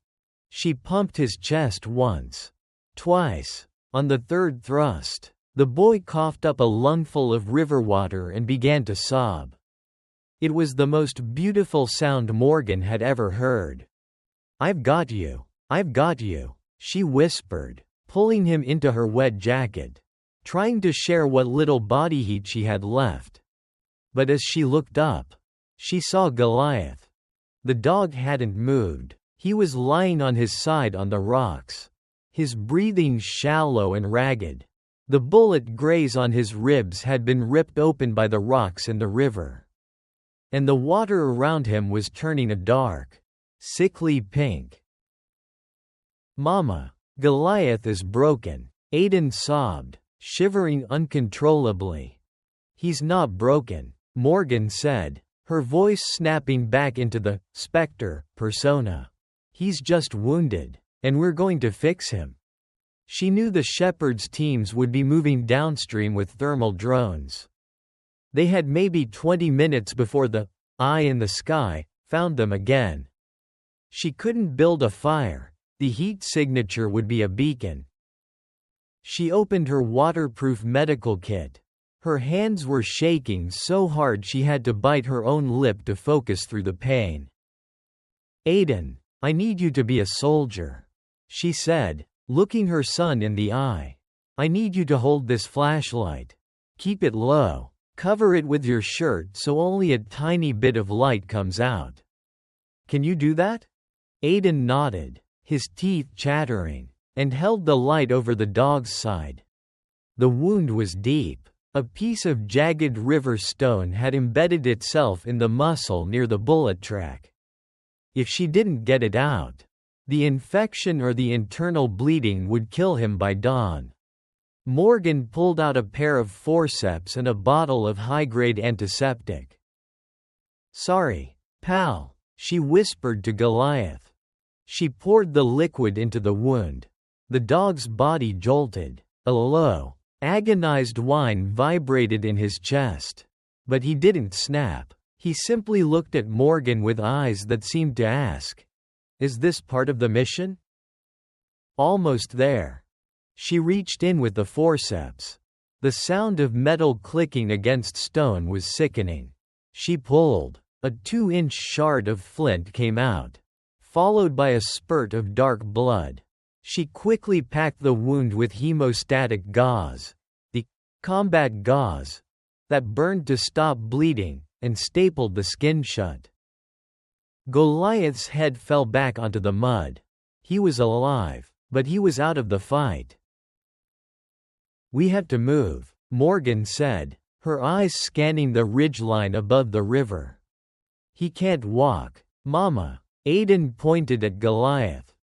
She pumped his chest once, twice. On the third thrust, the boy coughed up a lungful of river water and began to sob. It was the most beautiful sound Morgan had ever heard. I've got you, she whispered, pulling him into her wet jacket, trying to share what little body heat she had left. But as she looked up, she saw Goliath. The dog hadn't moved. He was lying on his side on the rocks, his breathing shallow and ragged. The bullet graze on his ribs had been ripped open by the rocks in the river. And the water around him was turning a dark, sickly pink. Mama, Goliath is broken, Aiden sobbed, shivering uncontrollably. He's not broken, Morgan said, her voice snapping back into the specter persona. He's just wounded, and we're going to fix him. She knew the shepherds' teams would be moving downstream with thermal drones. They had maybe 20 minutes before the eye in the sky found them again. She couldn't build a fire. The heat signature would be a beacon. She opened her waterproof medical kit. Her hands were shaking so hard she had to bite her own lip to focus through the pain. Aiden, I need you to be a soldier, she said, looking her son in the eye. I need you to hold this flashlight. Keep it low. Cover it with your shirt so only a tiny bit of light comes out. Can you do that? Aiden nodded, his teeth chattering, and held the light over the dog's side. The wound was deep. A piece of jagged river stone had embedded itself in the muscle near the bullet track. If she didn't get it out, the infection or the internal bleeding would kill him by dawn. Morgan pulled out a pair of forceps and a bottle of high-grade antiseptic. Sorry, pal, she whispered to Goliath. She poured the liquid into the wound. The dog's body jolted. A low, Agonized whine vibrated in his chest. But he didn't snap. He simply looked at Morgan with eyes that seemed to ask, "Is this part of the mission?" Almost there. She reached in with the forceps. The sound of metal clicking against stone was sickening. She pulled. A 2-inch shard of flint came out, followed by a spurt of dark blood. She quickly packed the wound with hemostatic gauze, the combat gauze that burned to stop bleeding, and stapled the skin shut. Goliath's head fell back onto the mud. He was alive, but he was out of the fight. "We have to move," Morgan said, her eyes scanning the ridgeline above the river. "He can't walk, Mama." Aiden pointed at Goliath.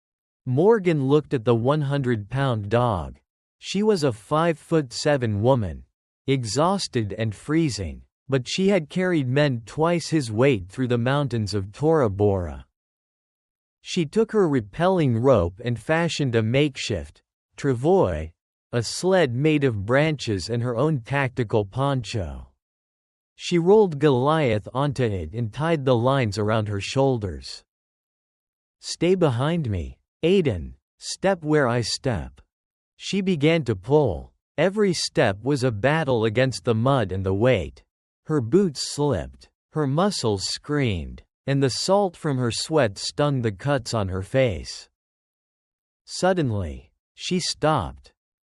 Morgan looked at the 100-pound dog. She was a 5'7" woman, exhausted and freezing, but she had carried men twice his weight through the mountains of Tora Bora. She took her rappelling rope and fashioned a makeshift travois, a sled made of branches, and her own tactical poncho. She rolled Goliath onto it and tied the lines around her shoulders. "Stay behind me, Aiden. Step where I step." She began to pull. Every step was a battle against the mud and the weight. Her boots slipped, her muscles screamed, and the salt from her sweat stung the cuts on her face. Suddenly, she stopped.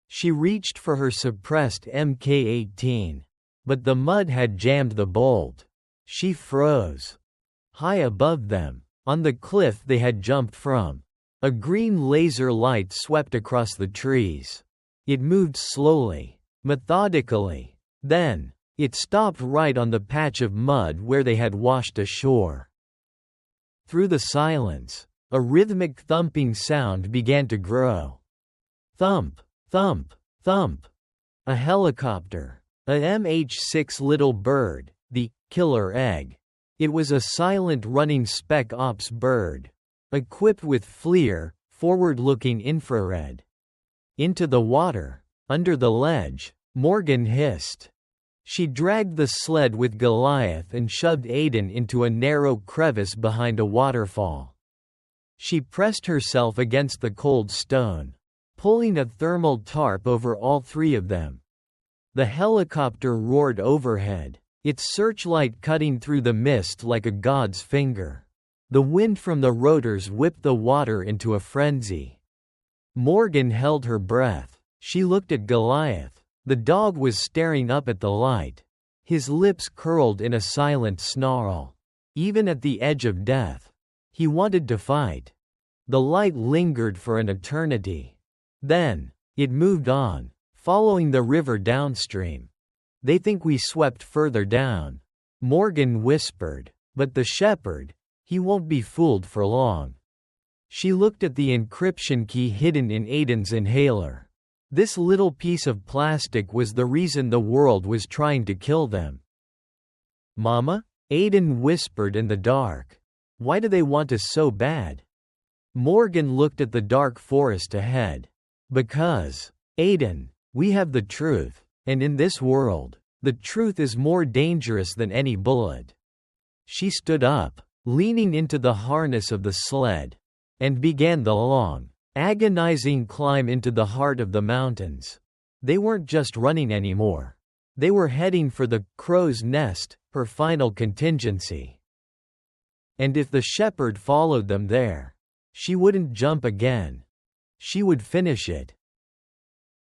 She reached for her suppressed Mk-18, but the mud had jammed the bolt. She froze. High above them, on the cliff they had jumped from, a green laser light swept across the trees. It moved slowly, methodically. Then, it stopped right on the patch of mud where they had washed ashore. Through the silence, a rhythmic thumping sound began to grow. Thump, thump, thump. A helicopter. A MH-6 Little Bird, the killer egg. It was a silent running spec ops bird, equipped with FLIR, forward-looking infrared. Into the water, under the ledge, Morgan hissed. She dragged the sled with Goliath and shoved Aiden into a narrow crevice behind a waterfall. She pressed herself against the cold stone, pulling a thermal tarp over all three of them. The helicopter roared overhead, its searchlight cutting through the mist like a god's finger. The wind from the rotors whipped the water into a frenzy. Morgan held her breath. She looked at Goliath. The dog was staring up at the light. His lips curled in a silent snarl. Even at the edge of death, he wanted to fight. The light lingered for an eternity. Then, it moved on, following the river downstream. "They think we swept further down," Morgan whispered, "but the shepherd, he won't be fooled for long." She looked at the encryption key hidden in Aiden's inhaler. This little piece of plastic was the reason the world was trying to kill them. "Mama?" Aiden whispered in the dark. "Why do they want us so bad?" Morgan looked at the dark forest ahead. "Because, Aiden, we have the truth, and in this world, the truth is more dangerous than any bullet." She stood up, leaning into the harness of the sled, and began the long, agonizing climb into the heart of the mountains. They weren't just running anymore. They were heading for the crow's nest, her final contingency. And if the shepherd followed them there, she wouldn't jump again. She would finish it.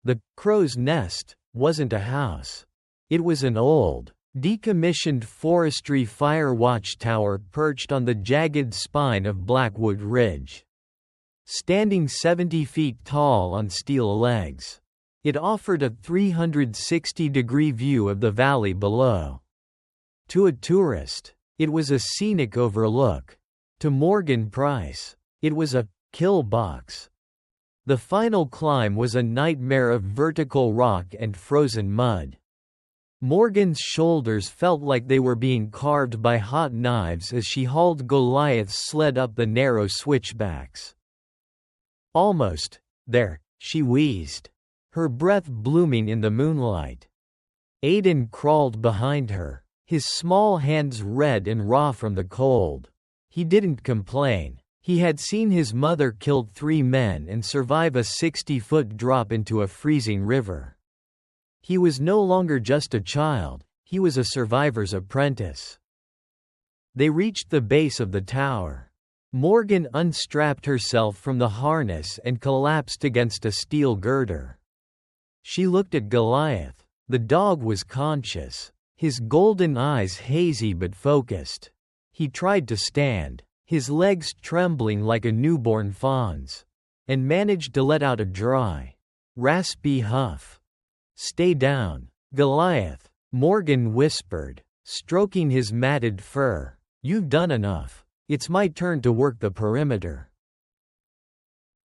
The crow's nest wasn't a house. It was an old, decommissioned forestry fire watchtower perched on the jagged spine of Blackwood Ridge. Standing 70 feet tall on steel legs, it offered a 360-degree view of the valley below. To a tourist, it was a scenic overlook. To Morgan Price, it was a kill box. The final climb was a nightmare of vertical rock and frozen mud. Morgan's shoulders felt like they were being carved by hot knives as she hauled Goliath's sled up the narrow switchbacks. Almost there, she wheezed. her breath blooming in the moonlight. Aiden crawled behind her, his small hands red and raw from the cold. He didn't complain. He had seen his mother kill 3 men and survive a 60-foot drop into a freezing river. He was no longer just a child, he was a survivor's apprentice. They reached the base of the tower. Morgan unstrapped herself from the harness and collapsed against a steel girder. She looked at Goliath. The dog was conscious, his golden eyes hazy but focused. He tried to stand, his legs trembling like a newborn fawn's, and managed to let out a dry, raspy huff. "Stay down, Goliath," Morgan whispered, stroking his matted fur. "You've done enough. It's my turn to work the perimeter."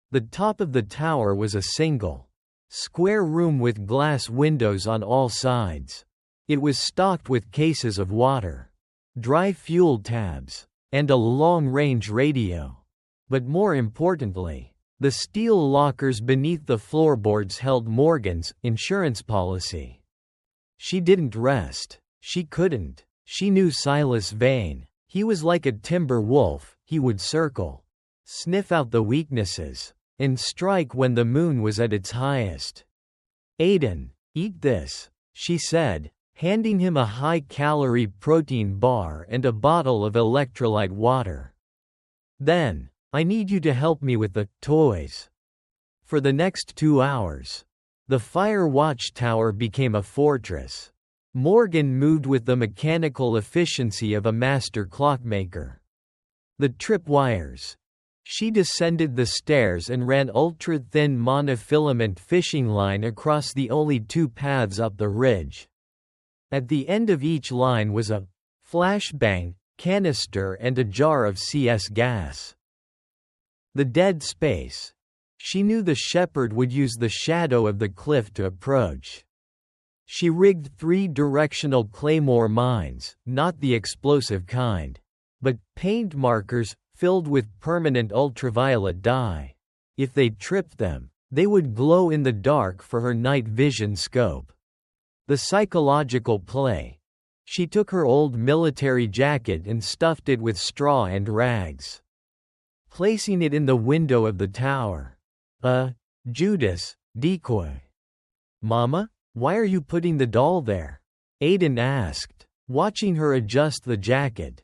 The top of the tower was a single, square room with glass windows on all sides. It was stocked with cases of water, dry fuel tabs, and a long-range radio. But more importantly, the steel lockers beneath the floorboards held Morgan's insurance policy. She didn't rest. She couldn't. She knew Silas Vane. He was like a timber wolf. He would circle, sniff out the weaknesses, and strike when the moon was at its highest. "Aiden, eat this," she said, handing him a high-calorie protein bar and a bottle of electrolyte water. "Then, I need you to help me with the toys." For the next 2 hours, the fire watchtower became a fortress. Morgan moved with the mechanical efficiency of a master clockmaker. The tripwires. She descended the stairs and ran ultra-thin monofilament fishing line across the only 2 paths up the ridge. At the end of each line was a flashbang canister and a jar of CS gas. The dead space. She knew the shepherd would use the shadow of the cliff to approach. She rigged 3 directional claymore mines, not the explosive kind, but paint markers filled with permanent ultraviolet dye. If they tripped them, they would glow in the dark for her night vision scope. The psychological play. She took her old military jacket and stuffed it with straw and rags, placing it in the window of the tower. Judas decoy. "Mama? Why are you putting the doll there?" Aiden asked, watching her adjust the jacket.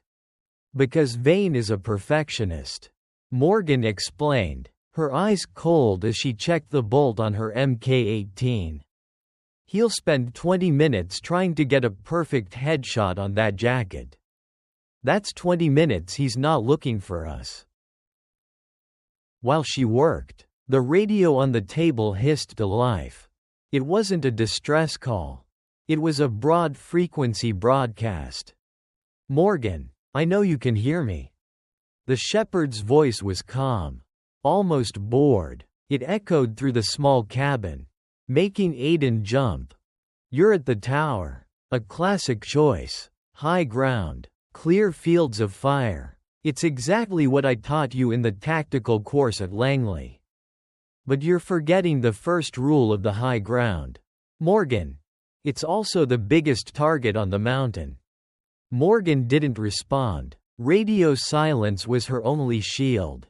"Because Vane is a perfectionist," Morgan explained, her eyes cold as she checked the bolt on her Mk18. "He'll spend 20 minutes trying to get a perfect headshot on that jacket. That's 20 minutes he's not looking for us." While she worked, the radio on the table hissed to life. It wasn't a distress call. It was a broad-frequency broadcast. "Morgan, I know you can hear me." The shepherd's voice was calm, almost bored. It echoed through the small cabin, making Aiden jump. "You're at the tower. A classic choice. High ground, clear fields of fire. It's exactly what I taught you in the tactical course at Langley. But you're forgetting the first rule of the high ground, Morgan. It's also the biggest target on the mountain." Morgan didn't respond. Radio silence was her only shield.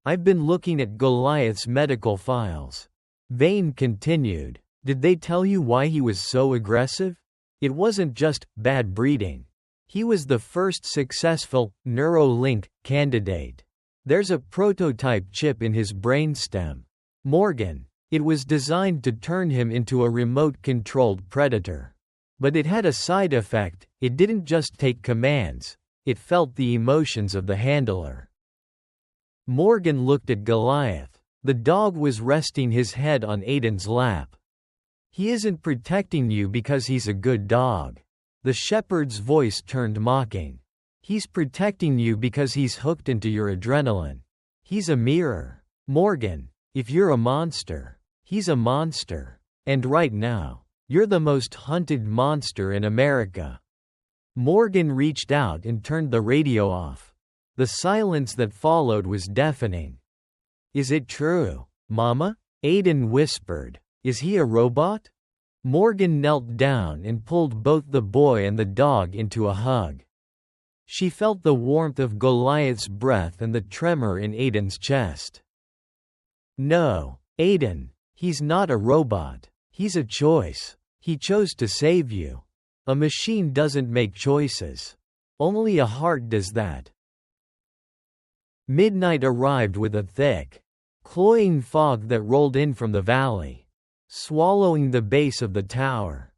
"I've been looking at Goliath's medical files," Vane continued. "Did they tell you why he was so aggressive? It wasn't just bad breeding. He was the first successful Neuralink candidate. There's a prototype chip in his brainstem, Morgan. It was designed to turn him into a remote-controlled predator. But it had a side effect. It didn't just take commands, it felt the emotions of the handler." Morgan looked at Goliath. The dog was resting his head on Aiden's lap. "He isn't protecting you because he's a good dog." The shepherd's voice turned mocking. "He's protecting you because he's hooked into your adrenaline. He's a mirror. Morgan, if you're a monster, he's a monster. And right now, you're the most hunted monster in America." Morgan reached out and turned the radio off. The silence that followed was deafening. "Is it true, Mama?" Aiden whispered, Is he a robot? Morgan knelt down and pulled both the boy and the dog into a hug. She felt the warmth of Goliath's breath and the tremor in Aiden's chest. No, Aiden, he's not a robot. He's a choice. He chose to save you. A machine doesn't make choices. Only a heart does that. Midnight arrived with a thick, cloying fog that rolled in from the valley, swallowing the base of the tower.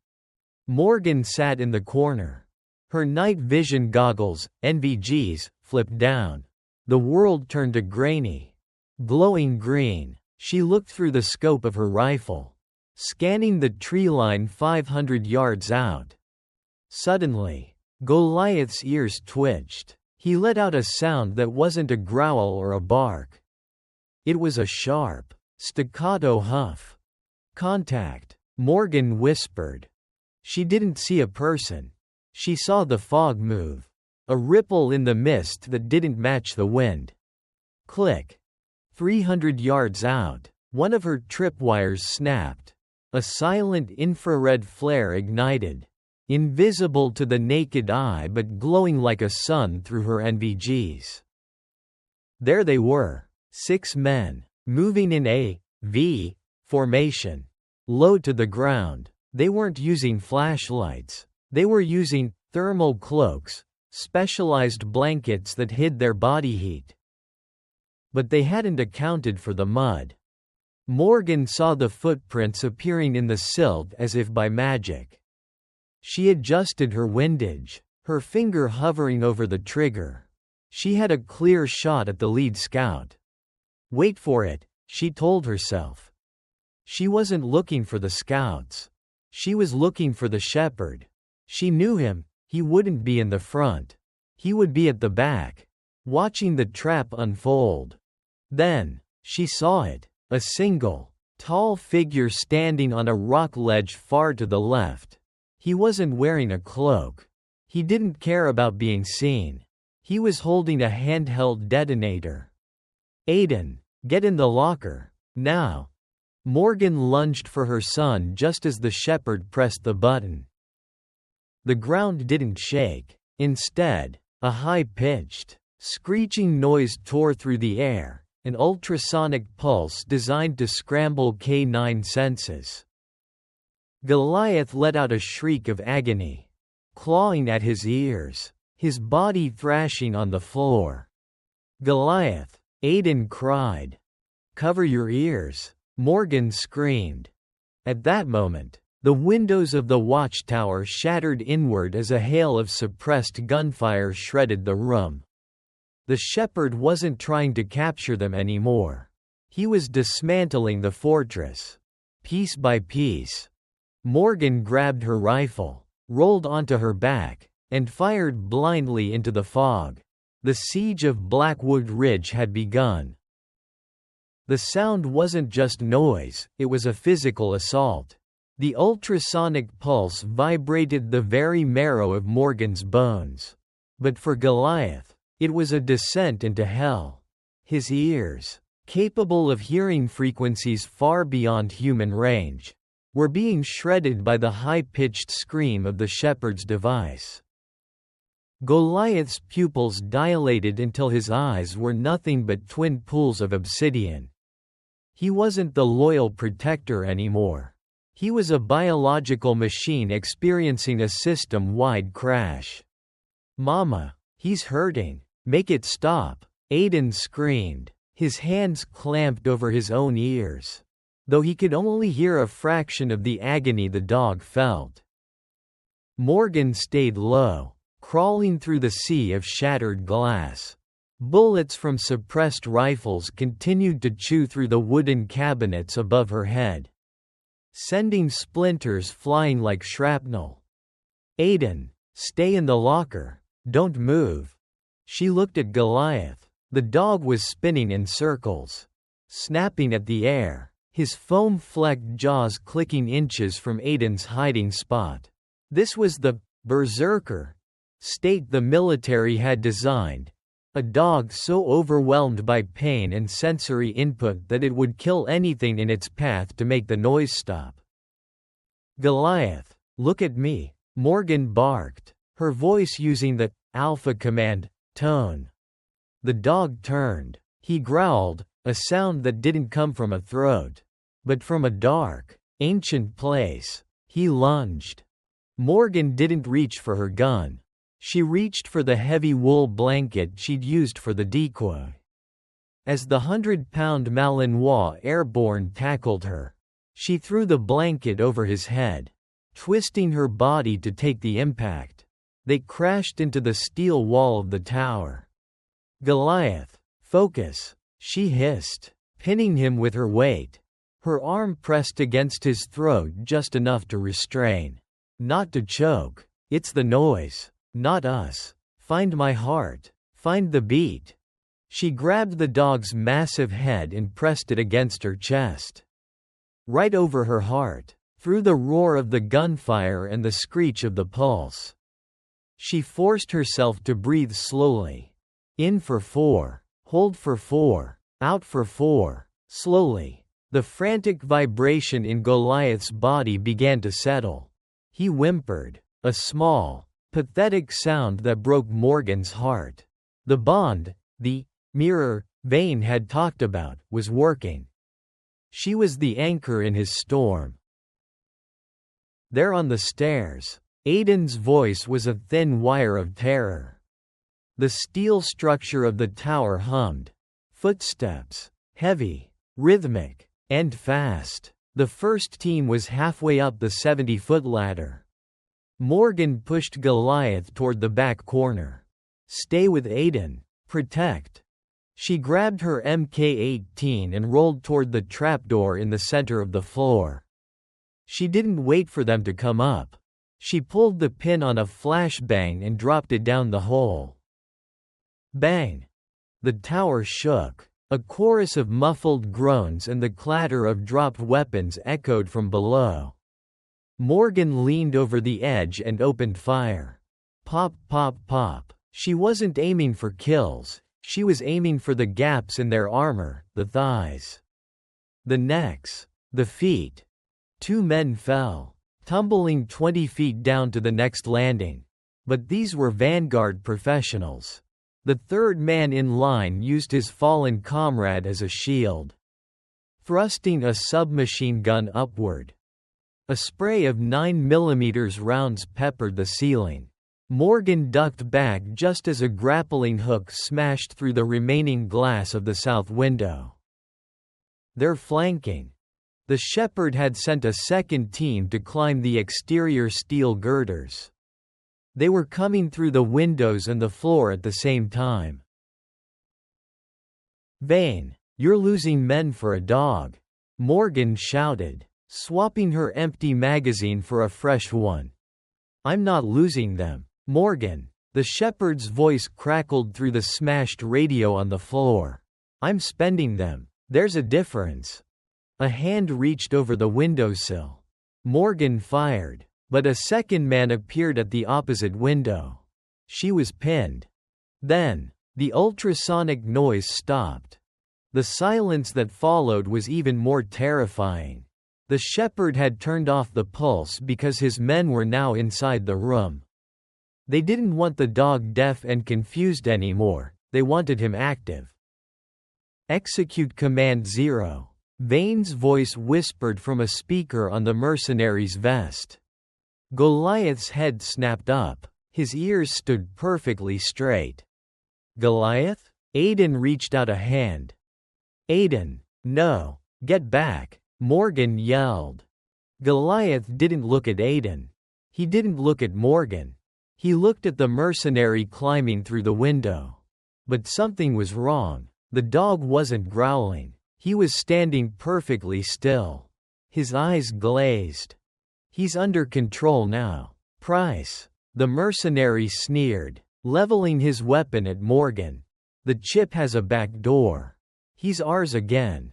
Morgan sat in the corner. Her night vision goggles, NVGs, flipped down. The world turned a grainy, glowing green. She looked through the scope of her rifle, scanning the tree line 500 yards out. Suddenly, Goliath's ears twitched. He let out a sound that wasn't a growl or a bark. It was a sharp, staccato huff. Contact, Morgan whispered. She didn't see a person. She saw the fog move. A ripple in the mist that didn't match the wind. Click. 300 yards out, one of her tripwires snapped. A silent infrared flare ignited. Invisible to the naked eye but glowing like a sun through her NVGs. There they were, 6 men, moving in a V formation, low to the ground. They weren't using flashlights. They were using thermal cloaks, specialized blankets that hid their body heat. But they hadn't accounted for the mud. Morgan saw the footprints appearing in the silt as if by magic. She adjusted her windage, her finger hovering over the trigger. She had a clear shot at the lead scout. Wait for it, she told herself. She wasn't looking for the scouts. She was looking for the shepherd. She knew him. He wouldn't be in the front. He would be at the back, watching the trap unfold. Then, she saw it, a single, tall figure standing on a rock ledge far to the left. He wasn't wearing a cloak. He didn't care about being seen. He was holding a handheld detonator. Aiden, get in the locker, now. Morgan lunged for her son just as the shepherd pressed the button. The ground didn't shake. Instead, a high-pitched, screeching noise tore through the air, an ultrasonic pulse designed to scramble K9 senses. Goliath let out a shriek of agony, clawing at his ears, his body thrashing on the floor. Goliath, Aiden cried. Cover your ears, Morgan screamed. At that moment, the windows of the watchtower shattered inward as a hail of suppressed gunfire shredded the room. The shepherd wasn't trying to capture them anymore. He was dismantling the fortress, piece by piece. Morgan grabbed her rifle, rolled onto her back, and fired blindly into the fog. The siege of Blackwood Ridge had begun. The sound wasn't just noise, it was a physical assault. The ultrasonic pulse vibrated the very marrow of Morgan's bones. But for Goliath, it was a descent into hell. His ears, capable of hearing frequencies far beyond human range, were being shredded by the high-pitched scream of the shepherd's device. Goliath's pupils dilated until his eyes were nothing but twin pools of obsidian. He wasn't the loyal protector anymore. He was a biological machine experiencing a system-wide crash. Mama, he's hurting. Make it stop, Aiden screamed, his hands clamped over his own ears, though he could only hear a fraction of the agony the dog felt. Morgan stayed low, crawling through the sea of shattered glass. Bullets from suppressed rifles continued to chew through the wooden cabinets above her head, sending splinters flying like shrapnel. Aiden, stay in the locker, don't move. She looked at Goliath. The dog was spinning in circles, snapping at the air, his foam-flecked jaws clicking inches from Aiden's hiding spot. This was the berserker state the military had designed, A dog so overwhelmed by pain and sensory input that it would kill anything in its path to make the noise stop. "Goliath, look at me," Morgan barked, her voice using the alpha command tone. The dog turned. He growled, a sound that didn't come from a throat, but from a dark, ancient place. He lunged. Morgan didn't reach for her gun. She reached for the heavy wool blanket she'd used for the decoy. As the 100-pound Malinois airborne tackled her, she threw the blanket over his head, twisting her body to take the impact. They crashed into the steel wall of the tower. "Goliath, focus," she hissed, pinning him with her weight. Her arm pressed against his throat just enough to restrain. Not to choke. "It's the noise. Not us. Find my heart. Find the beat." She grabbed the dog's massive head and pressed it against her chest. Right over her heart, through the roar of the gunfire and the screech of the pulse. She forced herself to breathe slowly. In for 4. Hold for 4. Out for 4. Slowly. The frantic vibration in Goliath's body began to settle. He whimpered, a small, pathetic sound that broke Morgan's heart. The bond, the mirror, Vane had talked about, was working. She was the anchor in his storm. There on the stairs, Aiden's voice was a thin wire of terror. The steel structure of the tower hummed. Footsteps. Heavy, rhythmic, and fast. The first team was halfway up the 70-foot ladder. Morgan pushed Goliath toward the back corner. "Stay with Aiden. Protect." She grabbed her Mk-18 and rolled toward the trapdoor in the center of the floor. She didn't wait for them to come up. She pulled the pin on a flashbang and dropped it down the hole. Bang! The tower shook. A chorus of muffled groans and the clatter of dropped weapons echoed from below. Morgan leaned over the edge and opened fire. Pop, pop, pop. She wasn't aiming for kills. She was aiming for the gaps in their armor, the thighs, the necks, the feet. 2 men fell, tumbling 20 feet down to the next landing. But these were Vanguard professionals. The third man in line used his fallen comrade as a shield, thrusting a submachine gun upward. A spray of 9mm rounds peppered the ceiling. Morgan ducked back just as a grappling hook smashed through the remaining glass of the south window. "They're flanking." The Shepherd had sent a second team to climb the exterior steel girders. They were coming through the windows and the floor at the same time. "Vane, you're losing men for a dog," Morgan shouted, swapping her empty magazine for a fresh one. "I'm not losing them, Morgan." The Shepherd's voice crackled through the smashed radio on the floor. "I'm spending them. There's a difference." A hand reached over the windowsill. Morgan fired, but a second man appeared at the opposite window. She was pinned. Then, the ultrasonic noise stopped. The silence that followed was even more terrifying. The Shepherd had turned off the pulse because his men were now inside the room. They didn't want the dog deaf and confused anymore, they wanted him active. "Execute Command 0. Vane's voice whispered from a speaker on the mercenary's vest. Goliath's head snapped up. His ears stood perfectly straight. "Goliath?" Aiden reached out a hand. "Aiden, no. Get back," Morgan yelled. Goliath didn't look at Aiden. He didn't look at Morgan. He looked at the mercenary climbing through the window. But something was wrong. The dog wasn't growling. He was standing perfectly still. His eyes glazed. "He's under control now. Price." The mercenary sneered, leveling his weapon at Morgan. "The chip has a back door. He's ours again."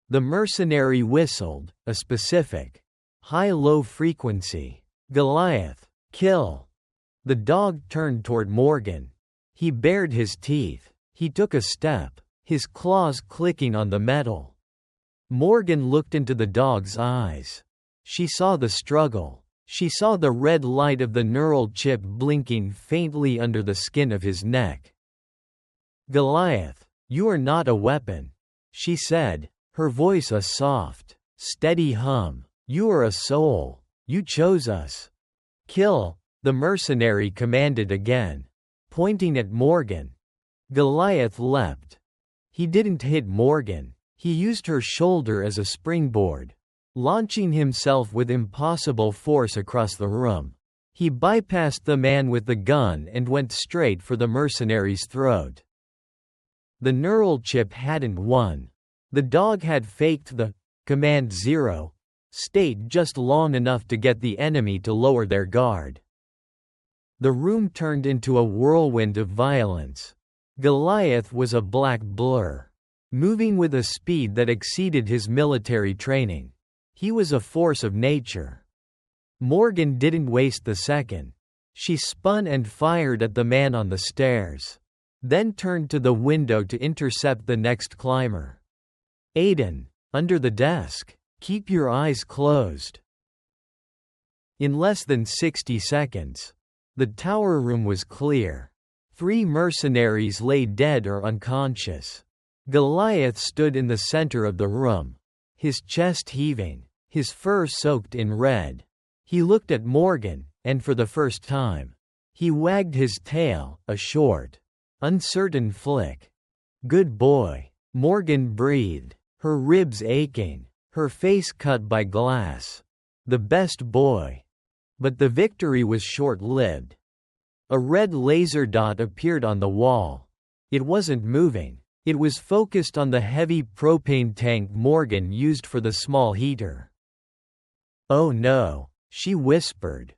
The mercenary whistled, a specific, high-low frequency. "Goliath, kill." The dog turned toward Morgan. He bared his teeth. He took a step, his claws clicking on the metal. Morgan looked into the dog's eyes. She saw the struggle. She saw the red light of the neural chip blinking faintly under the skin of his neck. "Goliath, you are not a weapon," she said, her voice a soft, steady hum. "You are a soul. You chose us." "Kill," the mercenary commanded again, pointing at Morgan. Goliath leapt. He didn't hit Morgan. He used her shoulder as a springboard, launching himself with impossible force across the room. He bypassed the man with the gun and went straight for the mercenary's throat. The neural chip hadn't won. The dog had faked the Command Zero state just long enough to get the enemy to lower their guard. The room turned into a whirlwind of violence. Goliath was a black blur, moving with a speed that exceeded his military training. He was a force of nature. Morgan didn't waste the second. She spun and fired at the man on the stairs, then turned to the window to intercept the next climber. "Aiden, under the desk. Keep your eyes closed." In less than 60 seconds, the tower room was clear. 3 mercenaries lay dead or unconscious. Goliath stood in the center of the room, his chest heaving, his fur soaked in red. He looked at Morgan, and for the first time, he wagged his tail, a short, uncertain flick. "Good boy," Morgan breathed, her ribs aching, her face cut by glass. "The best boy." But the victory was short-lived. A red laser dot appeared on the wall. It wasn't moving. It was focused on the heavy propane tank Morgan used for the small heater. "Oh no," she whispered.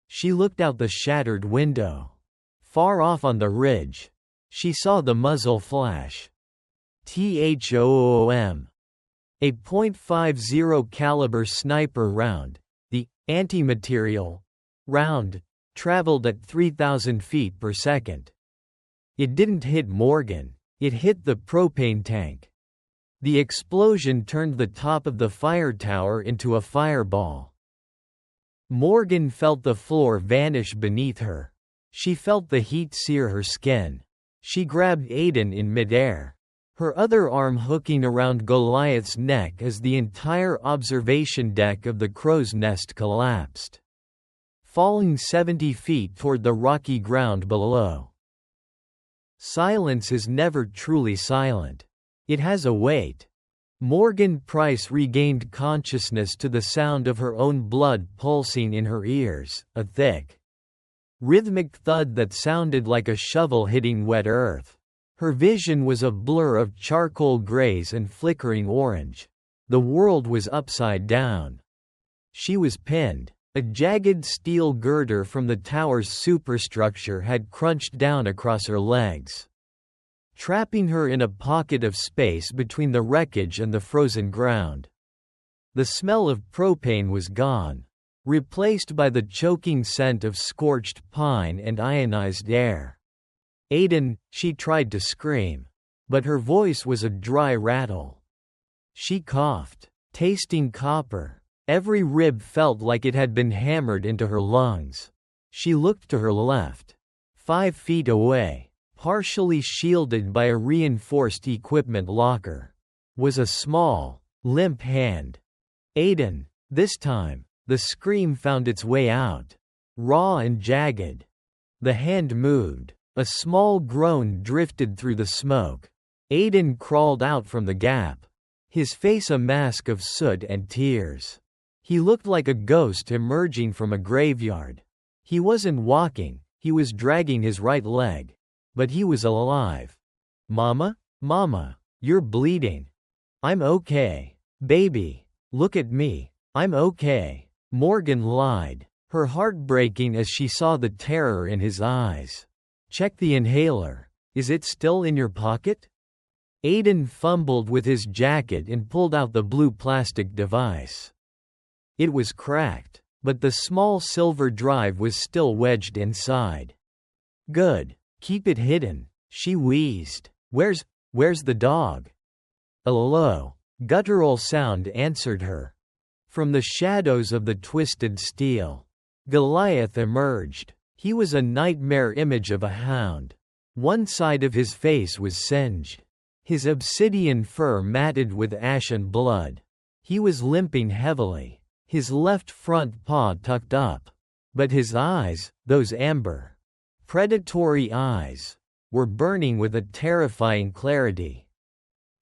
She looked out the shattered window. Far off on the ridge, she saw the muzzle flash. THOOM. A .50 caliber sniper round, the anti-material round, traveled at 3,000 feet per second. It didn't hit Morgan, it hit the propane tank. The explosion turned the top of the fire tower into a fireball. Morgan felt the floor vanish beneath her. She felt the heat sear her skin. She grabbed Aiden in midair, her other arm hooking around Goliath's neck as the entire observation deck of the crow's nest collapsed, falling 70 feet toward the rocky ground below. Silence is never truly silent. It has a weight. Morgan Price regained consciousness to the sound of her own blood pulsing in her ears, a thick, rhythmic thud that sounded like a shovel hitting wet earth. Her vision was a blur of charcoal grays and flickering orange. The world was upside down. She was pinned. A jagged steel girder from the tower's superstructure had crunched down across her legs, trapping her in a pocket of space between the wreckage and the frozen ground. The smell of propane was gone, replaced by the choking scent of scorched pine and ionized air. "Aiden," she tried to scream, but her voice was a dry rattle. She coughed, tasting copper. Every rib felt like it had been hammered into her lungs. She looked to her left. 5 feet away, partially shielded by a reinforced equipment locker, was a small, limp hand. "Aiden." This time, the scream found its way out, raw and jagged. The hand moved. A small groan drifted through the smoke. Aiden crawled out from the gap, his face a mask of soot and tears. He looked like a ghost emerging from a graveyard. He wasn't walking, he was dragging his right leg. But he was alive. "Mama? Mama, you're bleeding." "I'm okay. Baby, look at me. I'm okay." Morgan lied, her heart breaking as she saw the terror in his eyes. "Check the inhaler. Is it still in your pocket?" Aiden fumbled with his jacket and pulled out the blue plastic device. It was cracked, but the small silver drive was still wedged inside. "Good. Keep it hidden," she wheezed. Where's the dog?" A low, guttural sound answered her. From the shadows of the twisted steel, Goliath emerged. He was a nightmare image of a hound. One side of his face was singed, his obsidian fur matted with ashen blood. He was limping heavily, his left front paw tucked up. But his eyes, those amber, predatory eyes, were burning with a terrifying clarity.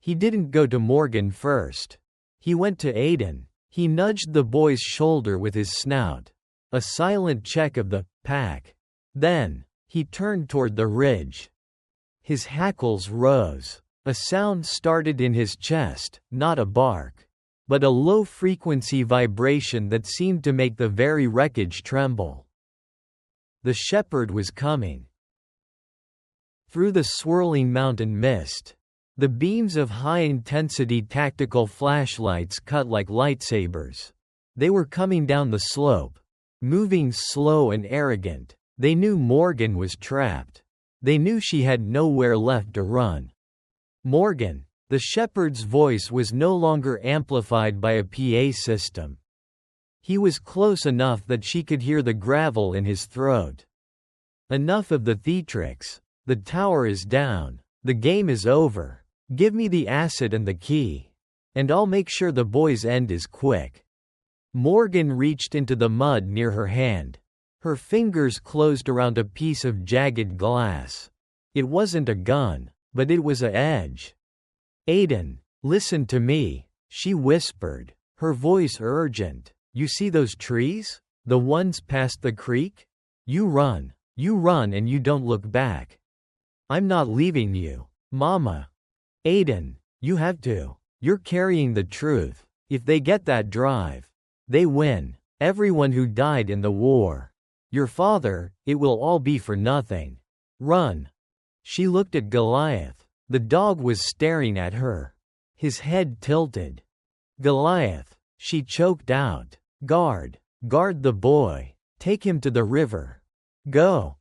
He didn't go to Morgan first. He went to Aiden. He nudged the boy's shoulder with his snout, a silent check of the pack. Then, he turned toward the ridge. His hackles rose. A sound started in his chest, not a bark, but a low-frequency vibration that seemed to make the very wreckage tremble. The shepherd was coming. Through the swirling mountain mist, the beams of high-intensity tactical flashlights cut like lightsabers. They were coming down the slope, moving slow and arrogant. They knew Morgan was trapped. They knew she had nowhere left to run. Morgan. The shepherd's voice was no longer amplified by a PA system. He was close enough that she could hear the gravel in his throat. "Enough of the theatrics. The tower is down. The game is over. Give me the acid and the key, and I'll make sure the boy's end is quick." Morgan reached into the mud near her hand. Her fingers closed around a piece of jagged glass. It wasn't a gun, but it was a edge. "Aiden, listen to me," she whispered, her voice urgent. "You see those trees? The ones past the creek? You run and you don't look back. I'm not leaving you, Mama. Aiden, you have to. You're carrying the truth. If they get that drive, they win. Everyone who died in the war. Your father, it will all be for nothing. Run." She looked at Goliath. The dog was staring at her, his head tilted. "Goliath," she choked out. Guard the boy. Take him to the river. Go."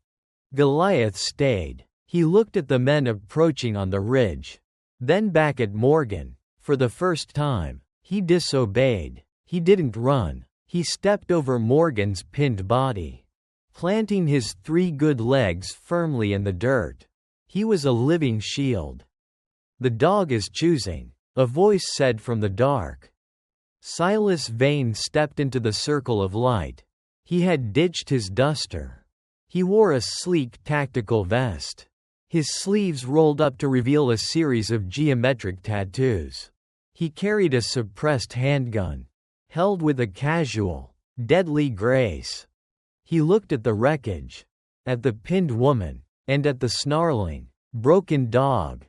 Goliath stayed. He looked at the men approaching on the ridge. Then back at Morgan. For the first time, he disobeyed. He didn't run. He stepped over Morgan's pinned body, planting his 3 good legs firmly in the dirt. He was a living shield. "The dog is choosing," a voice said from the dark. Silas Vane stepped into the circle of light. He had ditched his duster. He wore a sleek tactical vest. His sleeves rolled up to reveal a series of geometric tattoos. He carried a suppressed handgun, held with a casual, deadly grace. He looked at the wreckage, at the pinned woman, and at the snarling, broken dog.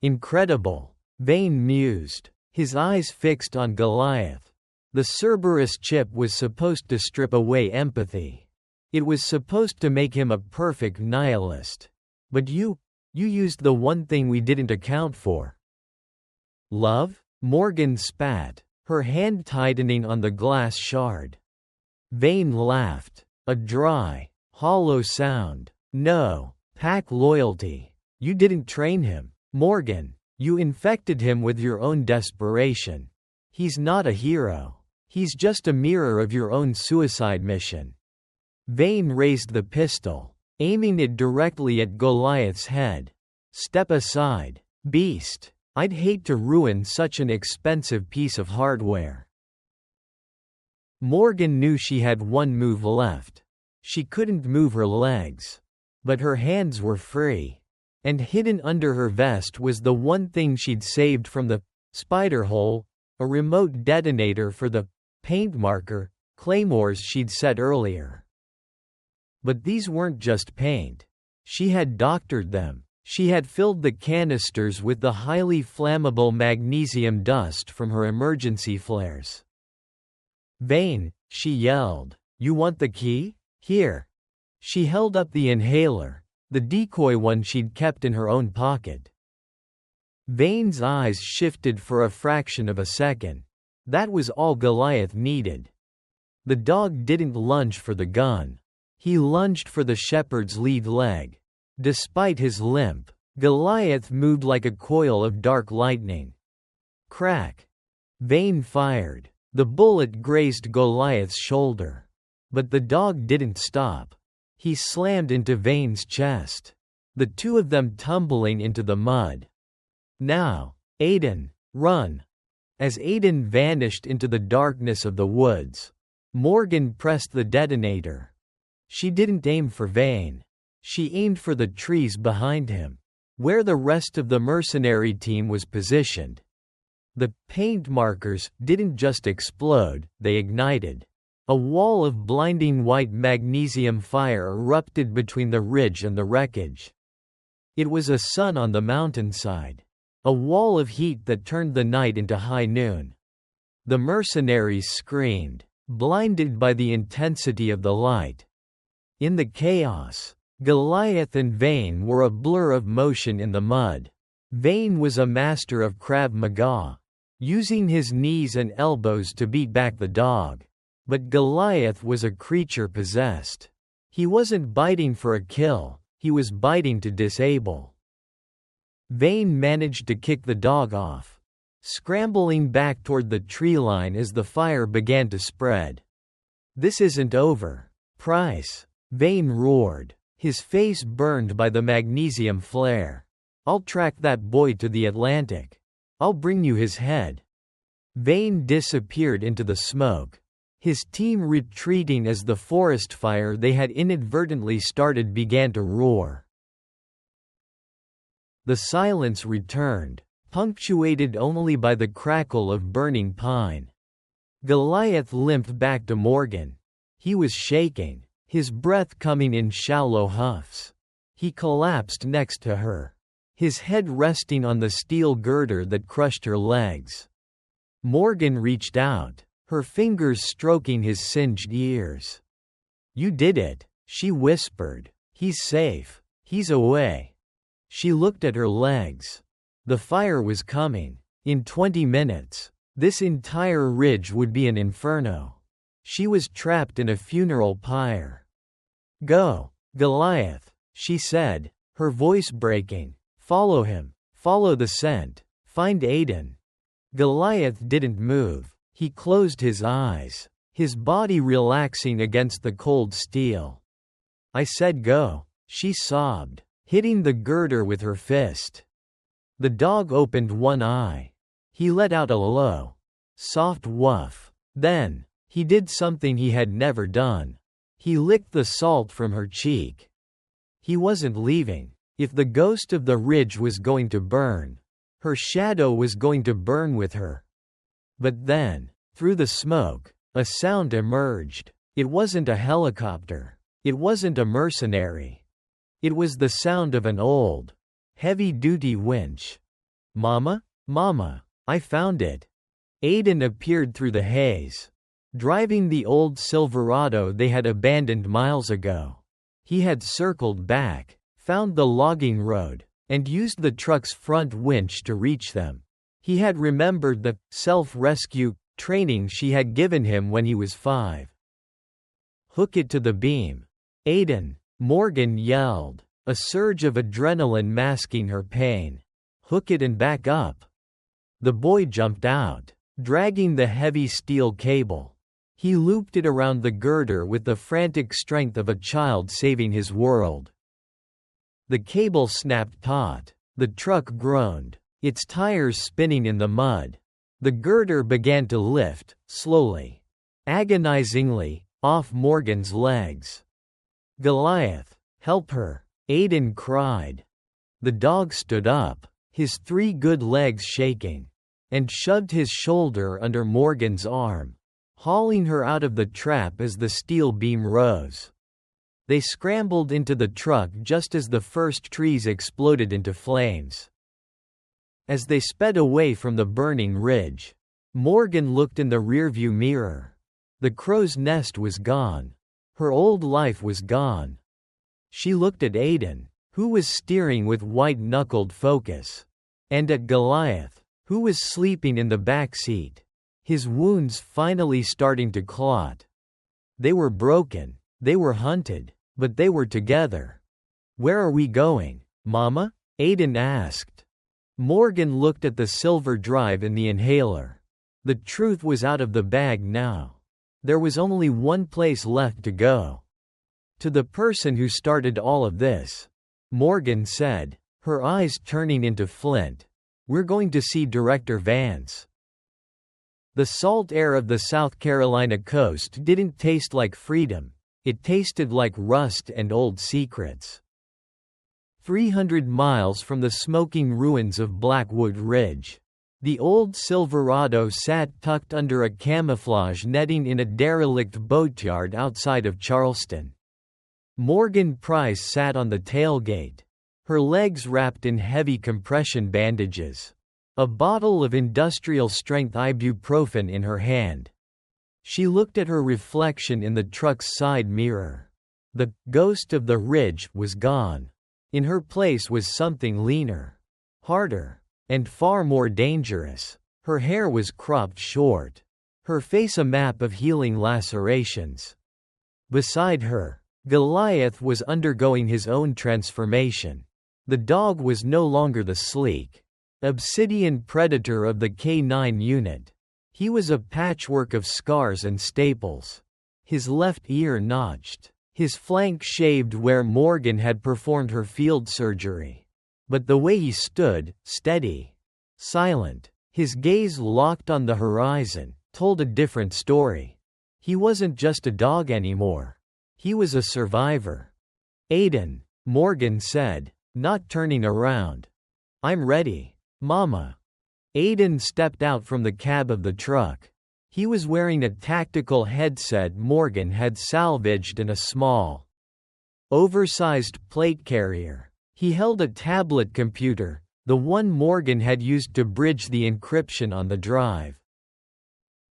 "Incredible," Vane mused, his eyes fixed on Goliath. The Cerberus chip was supposed to strip away empathy. It was supposed to make him a perfect nihilist. But you used the one thing we didn't account for. "Love?" Morgan spat, her hand tightening on the glass shard. Vane laughed, a dry, hollow sound. "No. Pack loyalty. You didn't train him, Morgan. You infected him with your own desperation. He's not a hero. He's just a mirror of your own suicide mission." Vane raised the pistol, aiming it directly at Goliath's head. "Step aside, beast. I'd hate to ruin such an expensive piece of hardware." Morgan knew she had one move left. She couldn't move her legs. But her hands were free. And hidden under her vest was the one thing she'd saved from the spider hole, a remote detonator for the paint marker claymores she'd set earlier. But these weren't just paint. She had doctored them. She had filled the canisters with the highly flammable magnesium dust from her emergency flares. "Vane," she yelled, "you want the key? Here." She held up the inhaler, the decoy one she'd kept in her own pocket. Vane's eyes shifted for a fraction of a second. That was all Goliath needed. The dog didn't lunge for the gun. He lunged for the shepherd's lead leg. Despite his limp, Goliath moved like a coil of dark lightning. Crack! Vane fired. The bullet grazed Goliath's shoulder. But the dog didn't stop. He slammed into Vane's chest. The two of them tumbling into the mud. Now, Aiden, run! As Aiden vanished into the darkness of the woods, Morgan pressed the detonator. She didn't aim for Vane. She aimed for the trees behind him, where the rest of the mercenary team was positioned. The paint markers didn't just explode, they ignited. A wall of blinding white magnesium fire erupted between the ridge and the wreckage. It was a sun on the mountainside. A wall of heat that turned the night into high noon. The mercenaries screamed, blinded by the intensity of the light. In the chaos, Goliath and Vane were a blur of motion in the mud. Vane was a master of Krav Maga, using his knees and elbows to beat back the dog. But Goliath was a creature possessed. He wasn't biting for a kill, he was biting to disable. Vane managed to kick the dog off, scrambling back toward the tree line as the fire began to spread. "This isn't over, Price," Vane roared, his face burned by the magnesium flare. "I'll track that boy to the Atlantic. I'll bring you his head." Vane disappeared into the smoke, his team retreating as the forest fire they had inadvertently started began to roar. The silence returned, punctuated only by the crackle of burning pine. Goliath limped back to Morgan. He was shaking, his breath coming in shallow huffs. He collapsed next to her, his head resting on the steel girder that crushed her legs. Morgan reached out, her fingers stroking his singed ears. "You did it," she whispered. "He's safe. He's away." She looked at her legs. The fire was coming. In 20 minutes, this entire ridge would be an inferno. She was trapped in a funeral pyre. "Go, Goliath," she said, her voice breaking. "Follow him. Follow the scent. Find Aiden." Goliath didn't move. He closed his eyes, his body relaxing against the cold steel. "I said go," she sobbed, hitting the girder with her fist. The dog opened one eye. He let out a low, soft woof. Then, he did something he had never done. He licked the salt from her cheek. He wasn't leaving. If the ghost of the ridge was going to burn, her shadow was going to burn with her. But then, through the smoke, a sound emerged. It wasn't a helicopter. It wasn't a mercenary. It was the sound of an old, heavy-duty winch. "Mama? Mama, I found it." Aiden appeared through the haze, driving the old Silverado they had abandoned miles ago. He had circled back, found the logging road, and used the truck's front winch to reach them. He had remembered the self-rescue training she had given him when he was 5. "Hook it to the beam, Aiden," Morgan yelled, a surge of adrenaline masking her pain. "Hook it and back up." The boy jumped out, dragging the heavy steel cable. He looped it around the girder with the frantic strength of a child saving his world. The cable snapped taut. The truck groaned, its tires spinning in the mud. The girder began to lift, slowly, agonizingly, off Morgan's legs. "Goliath, help her," Aiden cried. The dog stood up, his 3 good legs shaking, and shoved his shoulder under Morgan's arm, hauling her out of the trap as the steel beam rose. They scrambled into the truck just as the first trees exploded into flames. As they sped away from the burning ridge, Morgan looked in the rearview mirror. The crow's nest was gone. Her old life was gone. She looked at Aiden, who was steering with white-knuckled focus, and at Goliath, who was sleeping in the back seat, his wounds finally starting to clot. They were broken, they were hunted, but they were together. "Where are we going, Mama?" Aiden asked. Morgan looked at the silver drive in the inhaler. The truth was out of the bag now. There was only one place left to go. To the person who started all of this. Morgan said, her eyes turning into flint. We're going to see Director Vance. The salt air of the South Carolina coast didn't taste like freedom. It tasted like rust and old secrets. 300 miles from the smoking ruins of Blackwood Ridge, the old Silverado sat tucked under a camouflage netting in a derelict boatyard outside of Charleston. Morgan Price sat on the tailgate, her legs wrapped in heavy compression bandages, a bottle of industrial-strength ibuprofen in her hand. She looked at her reflection in the truck's side mirror. The ghost of the ridge was gone. In her place was something leaner, harder, and far more dangerous. Her hair was cropped short, her face a map of healing lacerations. Beside her, Goliath was undergoing his own transformation. The dog was no longer the sleek, obsidian predator of the K9 unit. He was a patchwork of scars and staples. His left ear notched, his flank shaved where Morgan had performed her field surgery. But the way he stood, steady, silent, his gaze locked on the horizon, told a different story. He wasn't just a dog anymore. He was a survivor. Aiden, Morgan said, not turning around. I'm ready, Mama. Aiden stepped out from the cab of the truck. He was wearing a tactical headset Morgan had salvaged and a small, oversized plate carrier. He held a tablet computer, the one Morgan had used to bridge the encryption on the drive.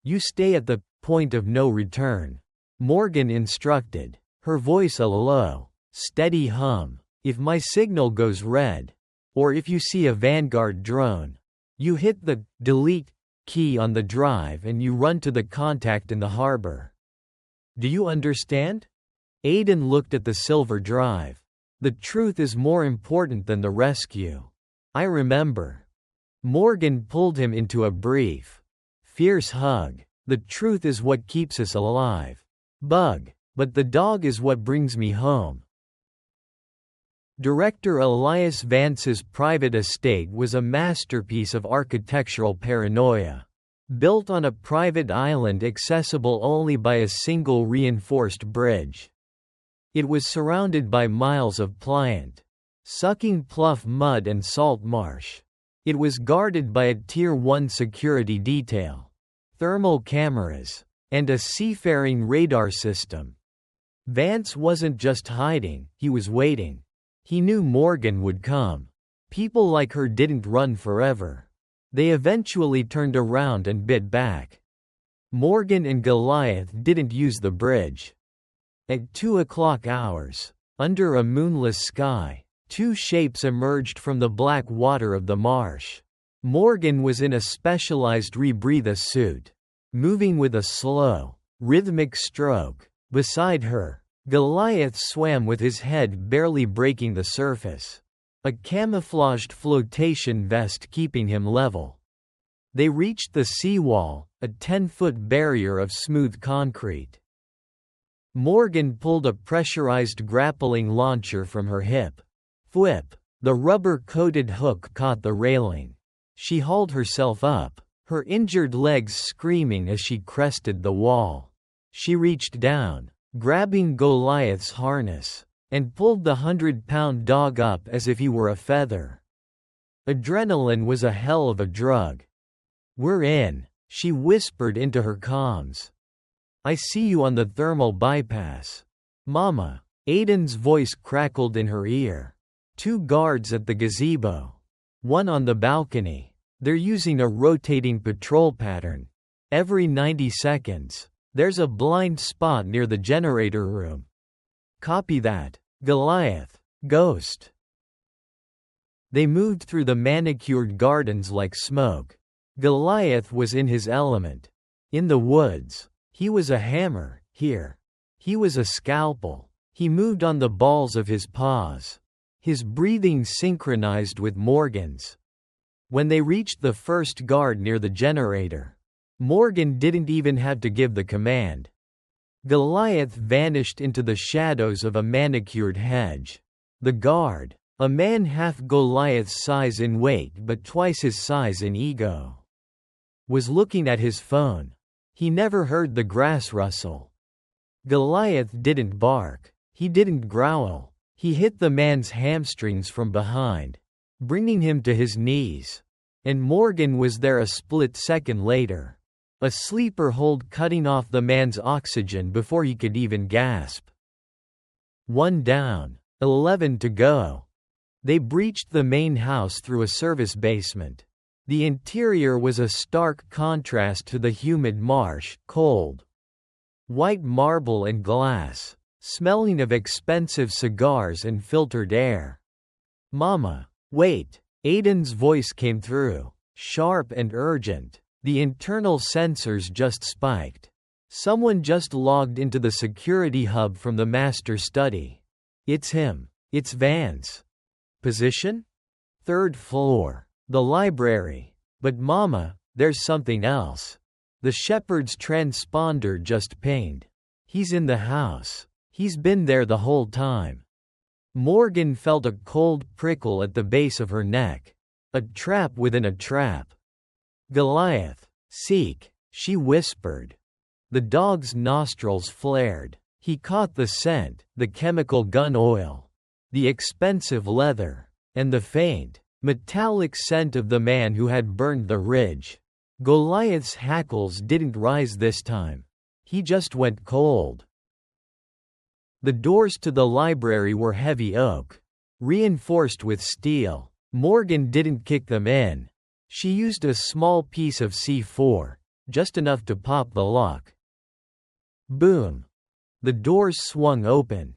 You stay at the point of no return, Morgan instructed, her voice a low, steady hum. If my signal goes red, or if you see a Vanguard drone, you hit the delete key on the drive and you run to the contact in the harbor. Do you understand? Aiden looked at the silver drive. The truth is more important than the rescue. I remember. Morgan pulled him into a brief, fierce hug. The truth is what keeps us alive. Bug. But the dog is what brings me home. Director Elias Vance's private estate was a masterpiece of architectural paranoia. Built on a private island accessible only by a single reinforced bridge. It was surrounded by miles of pliant, sucking pluff mud and salt marsh. It was guarded by a Tier 1 security detail, thermal cameras, and a seafaring radar system. Vance wasn't just hiding, he was waiting. He knew Morgan would come. People like her didn't run forever. They eventually turned around and bit back. Morgan and Goliath didn't use the bridge. At 2 o'clock hours, under a moonless sky, two shapes emerged from the black water of the marsh. Morgan was in a specialized rebreather suit, moving with a slow, rhythmic stroke. Beside her, Goliath swam with his head barely breaking the surface, a camouflaged flotation vest keeping him level. They reached the seawall, a 10-foot barrier of smooth concrete. Morgan pulled a pressurized grappling launcher from her hip. Whip! The rubber-coated hook caught the railing. She hauled herself up, her injured legs screaming as she crested the wall. She reached down, grabbing Goliath's harness, and pulled the 100-pound dog up as if he were a feather. Adrenaline was a hell of a drug. We're in, she whispered into her comms. I see you on the thermal bypass. Mama. Aiden's voice crackled in her ear. 2 guards at the gazebo. 1 on the balcony. They're using a rotating patrol pattern. Every 90 seconds. There's a blind spot near the generator room. Copy that. Goliath. Ghost. They moved through the manicured gardens like smoke. Goliath was in his element. In the woods. He was a hammer, here. He was a scalpel. He moved on the balls of his paws. his breathing synchronized with Morgan's. When they reached the first guard near the generator, Morgan didn't even have to give the command. Goliath vanished into the shadows of a manicured hedge. The guard, a man half Goliath's size in weight but twice his size in ego, was looking at his phone. He never heard the grass rustle. Goliath didn't bark. He didn't growl. He hit the man's hamstrings from behind, bringing him to his knees. And Morgan was there a split second later. A sleeper hold cutting off the man's oxygen before he could even gasp. 1 down, 11 to go. They breached the main house through a service basement. The interior was a stark contrast to the humid marsh, cold, white marble and glass, smelling of expensive cigars and filtered air. "Mama, wait." Aiden's voice came through, sharp and urgent. The internal sensors just spiked. Someone just logged into the security hub from the master study. It's him. It's Vance. Position? 3rd floor. The library. But Mama, there's something else. The shepherd's transponder just pinged. He's in the house. He's been there the whole time. Morgan felt a cold prickle at the base of her neck. A trap within a trap. "Goliath, seek," she whispered. The dog's nostrils flared. He caught the scent, the chemical gun oil, the expensive leather, and the faint, metallic scent of the man who had burned the ridge. Goliath's hackles didn't rise this time. He just went cold. The doors to the library were heavy oak, reinforced with steel. Morgan didn't kick them in. She used a small piece of C4, just enough to pop the lock. Boom. The doors swung open.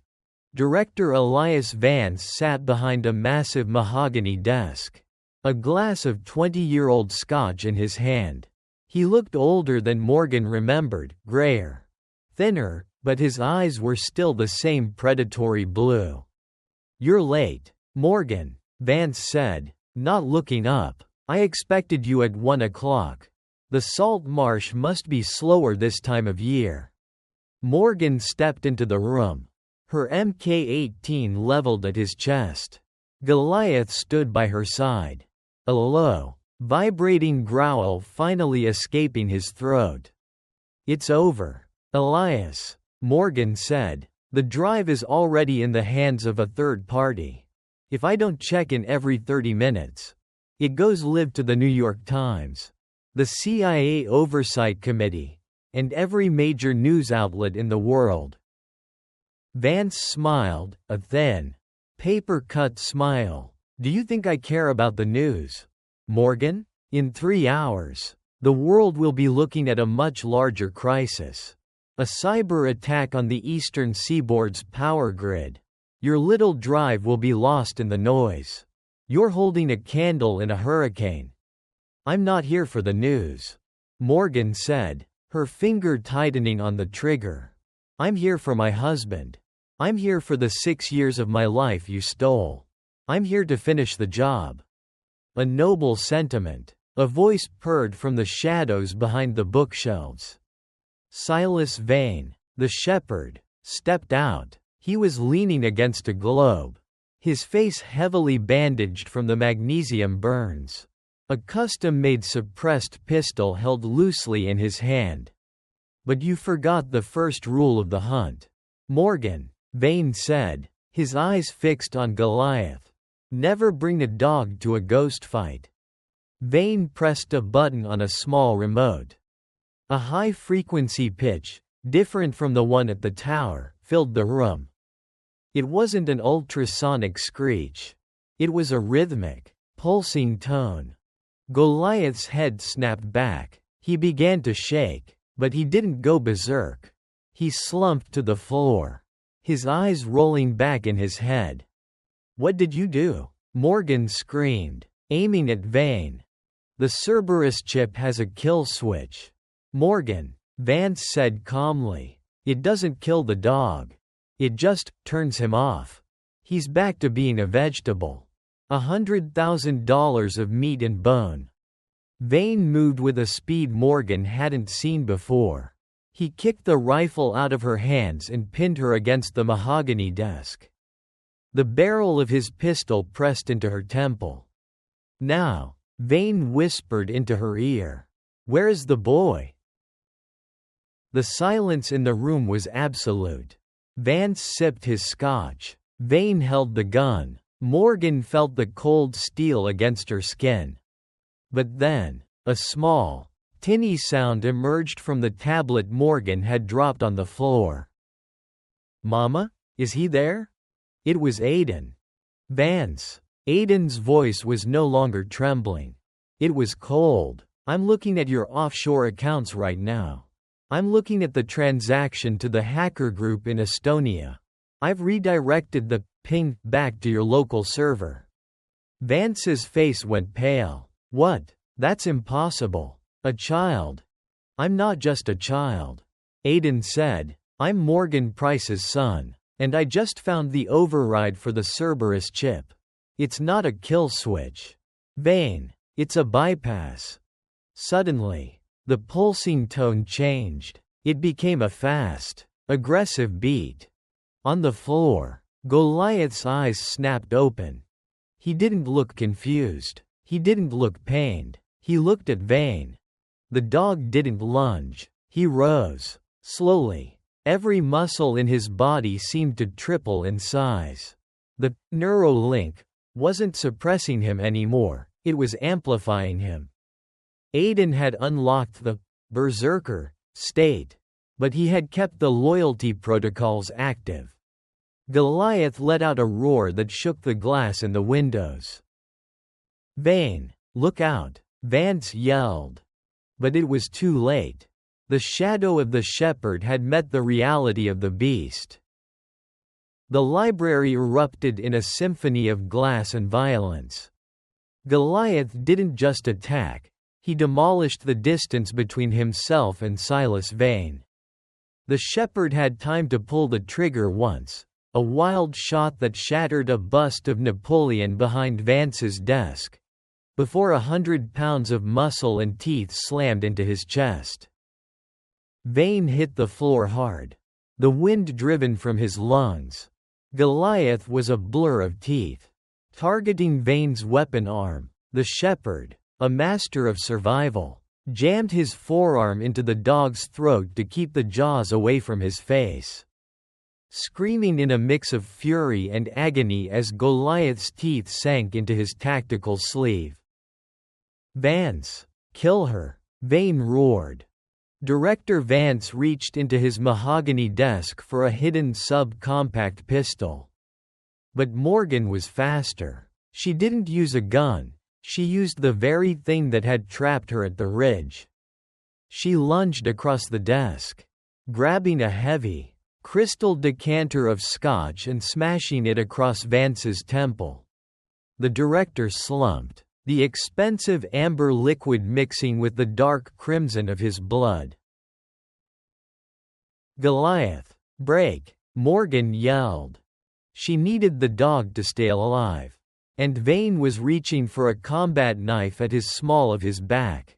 Director Elias Vance sat behind a massive mahogany desk, a glass of 20-year-old scotch in his hand. He looked older than Morgan remembered, grayer, thinner, but his eyes were still the same predatory blue. "You're late, Morgan," Vance said, not looking up. "I expected you at 1 o'clock. The salt marsh must be slower this time of year." Morgan stepped into the room, her MK-18 leveled at his chest. Goliath stood by her side, a low, vibrating growl finally escaping his throat. "It's over, Elias," Morgan said. "The drive is already in the hands of a third party. If I don't check in every 30 minutes, it goes live to the New York Times, the CIA Oversight Committee, and every major news outlet in the world." Vance smiled, a thin, paper-cut smile. "Do you think I care about the news, Morgan? In 3 hours, the world will be looking at a much larger crisis. A cyber attack on the eastern seaboard's power grid. Your little drive will be lost in the noise. You're holding a candle in a hurricane." "I'm not here for the news," Morgan said, her finger tightening on the trigger. "I'm here for my husband. I'm here for the 6 years of my life you stole. I'm here to finish the job." A noble sentiment. A voice purred from the shadows behind the bookshelves. Silas Vane, the shepherd, stepped out. He was leaning against a globe, his face heavily bandaged from the magnesium burns. A custom-made suppressed pistol held loosely in his hand. "But you forgot the first rule of the hunt, Morgan," Vane said, his eyes fixed on Goliath. "Never bring a dog to a ghost fight." Vane pressed a button on a small remote. A high-frequency pitch, different from the one at the tower, filled the room. It wasn't an ultrasonic screech. It was a rhythmic, pulsing tone. Goliath's head snapped back. He began to shake, but he didn't go berserk. He slumped to the floor, his eyes rolling back in his head. "What did you do?" Morgan screamed, aiming at Vane. "The Cerberus chip has a kill switch, Morgan," Vance said calmly. "It doesn't kill the dog. It just turns him off." He's back to being a vegetable. $100,000 of meat and bone. Vane moved with a speed Morgan hadn't seen before. He kicked the rifle out of her hands and pinned her against the mahogany desk. The barrel of his pistol pressed into her temple. "Now," Vane whispered into her ear. "Where is the boy?" The silence in the room was absolute. Vance sipped his scotch. Vane held the gun. Morgan felt the cold steel against her skin. But then, a small, tinny sound emerged from the tablet Morgan had dropped on the floor. "Mama? Is he there?" It was Aiden. "Vance." Aiden's voice was no longer trembling. It was cold. "I'm looking at your offshore accounts right now. I'm looking at the transaction to the hacker group in Estonia. I've redirected the ping back to your local server." Vance's face went pale. "What? That's impossible. A child." "I'm not just a child," Aiden said. "I'm Morgan Price's son. And I just found the override for the Cerberus chip. It's not a kill switch, Vane. It's a bypass." Suddenly, the pulsing tone changed. It became a fast, aggressive beat. On the floor, Goliath's eyes snapped open. He didn't look confused. He didn't look pained. He looked at Vane. The dog didn't lunge. He rose, slowly. Every muscle in his body seemed to triple in size. The neuralink wasn't suppressing him anymore, it was amplifying him. Aiden had unlocked the berserker state, but he had kept the loyalty protocols active. Goliath let out a roar that shook the glass in the windows. "Vane, look out!" Vance yelled. But it was too late. The shadow of the shepherd had met the reality of the beast. The library erupted in a symphony of glass and violence. Goliath didn't just attack, he demolished the distance between himself and Silas Vane. The shepherd had time to pull the trigger once, a wild shot that shattered a bust of Napoleon behind Vance's desk, before 100 pounds of muscle and teeth slammed into his chest. Vane hit the floor hard. The wind driven from his lungs. Goliath was a blur of teeth. Targeting Vane's weapon arm, the shepherd, a master of survival, jammed his forearm into the dog's throat to keep the jaws away from his face. Screaming in a mix of fury and agony as Goliath's teeth sank into his tactical sleeve. "Vance, kill her," Vane roared. Director Vance reached into his mahogany desk for a hidden sub-compact pistol. But Morgan was faster. She didn't use a gun, she used the very thing that had trapped her at the ridge. She lunged across the desk, grabbing a heavy, crystal decanter of scotch and smashing it across Vance's temple. The director slumped, the expensive amber liquid mixing with the dark crimson of his blood. "Goliath, break!" Morgan yelled. She needed the dog to stay alive. And Vane was reaching for a combat knife at his small of his back.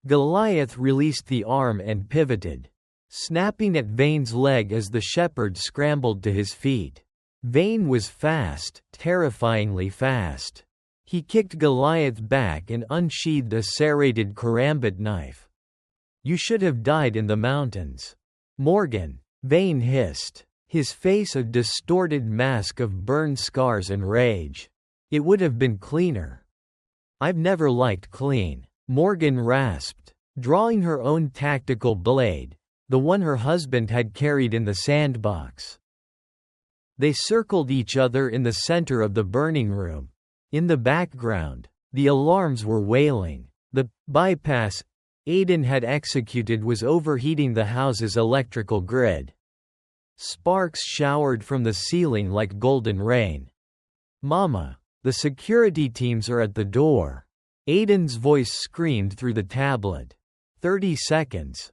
Goliath released the arm and pivoted, snapping at Vane's leg as the shepherd scrambled to his feet. Vane was fast, terrifyingly fast. He kicked Goliath back and unsheathed a serrated karambit knife. "You should have died in the mountains, Morgan," Vane hissed, his face a distorted mask of burned scars and rage. "It would have been cleaner." "I've never liked clean," Morgan rasped, drawing her own tactical blade, the one her husband had carried in the sandbox. They circled each other in the center of the burning room. In the background, the alarms were wailing. The bypass Aiden had executed was overheating the house's electrical grid. Sparks showered from the ceiling like golden rain. "Mama, the security teams are at the door," Aiden's voice screamed through the tablet. 30 seconds.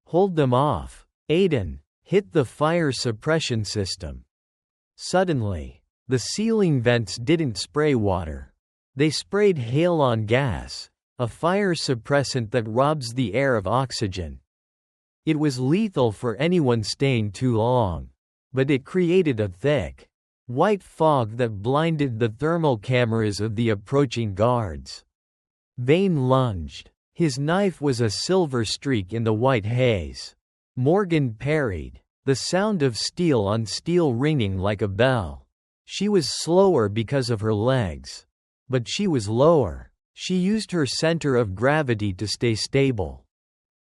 "Hold them off. Aiden, hit the fire suppression system." Suddenly, the ceiling vents didn't spray water. They sprayed halon gas, a fire suppressant that robs the air of oxygen. It was lethal for anyone staying too long. But it created a thick, white fog that blinded the thermal cameras of the approaching guards. Vane lunged. His knife was a silver streak in the white haze. Morgan parried, the sound of steel on steel ringing like a bell. She was slower because of her legs. But she was lower. She used her center of gravity to stay stable.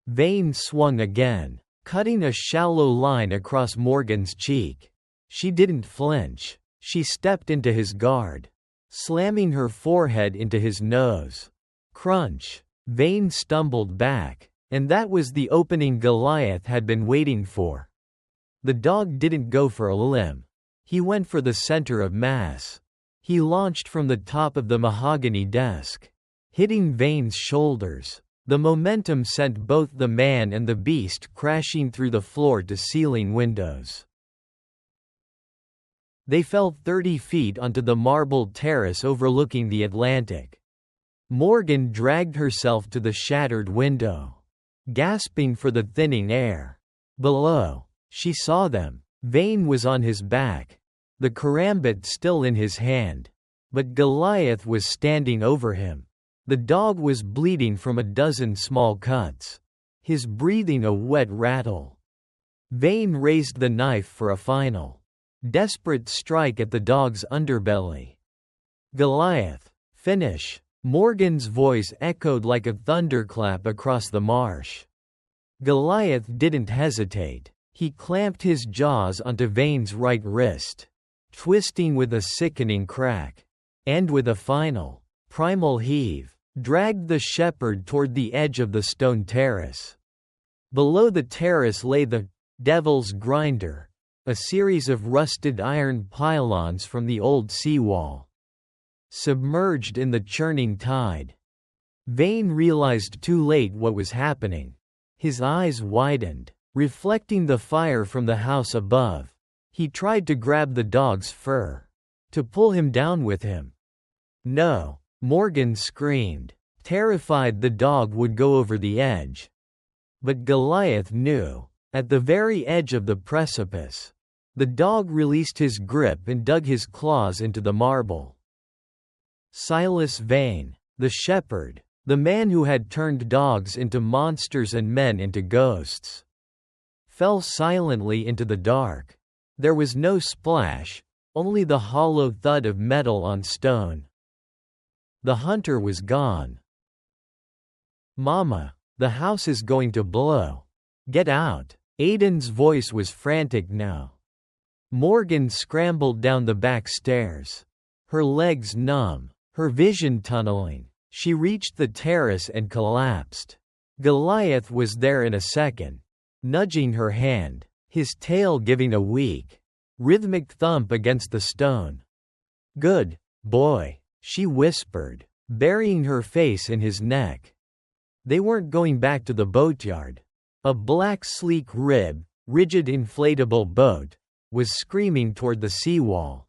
Vane swung again, cutting a shallow line across Morgan's cheek. She didn't flinch. She stepped into his guard, slamming her forehead into his nose. Crunch. Vane stumbled back, and that was the opening Goliath had been waiting for. The dog didn't go for a limb. He went for the center of mass. He launched from the top of the mahogany desk, hitting Vane's shoulders. The momentum sent both the man and the beast crashing through the floor-to-ceiling windows. They fell 30 feet onto the marbled terrace overlooking the Atlantic. Morgan dragged herself to the shattered window, gasping for the thinning air. Below, she saw them. Vane was on his back, the karambit still in his hand. But Goliath was standing over him. The dog was bleeding from a dozen small cuts, his breathing a wet rattle. Vane raised the knife for a final, desperate strike at the dog's underbelly. Goliath, finish! Morgan's voice echoed like a thunderclap across the marsh. Goliath didn't hesitate. He clamped his jaws onto Vane's right wrist, twisting with a sickening crack, and with a final, primal heave, dragged the shepherd toward the edge of the stone terrace. Below the terrace lay the Devil's Grinder, a series of rusted iron pylons from the old seawall, submerged in the churning tide. Vane realized too late what was happening. His eyes widened, reflecting the fire from the house above. He tried to grab the dog's fur, to pull him down with him. No, Morgan screamed, terrified the dog would go over the edge. But Goliath knew, at the very edge of the precipice. The dog released his grip and dug his claws into the marble. Silas Vane, the shepherd, the man who had turned dogs into monsters and men into ghosts, fell silently into the dark. There was no splash, only the hollow thud of metal on stone. The hunter was gone. "Mama, the house is going to blow. Get out." Aiden's voice was frantic now. Morgan scrambled down the back stairs, her legs numb, her vision tunneling. She reached the terrace and collapsed. Goliath was there in a second, nudging her hand, his tail giving a weak, rhythmic thump against the stone. "Good boy," she whispered, burying her face in his neck. They weren't going back to the boatyard. A black sleek rib, rigid inflatable boat, was screaming toward the seawall.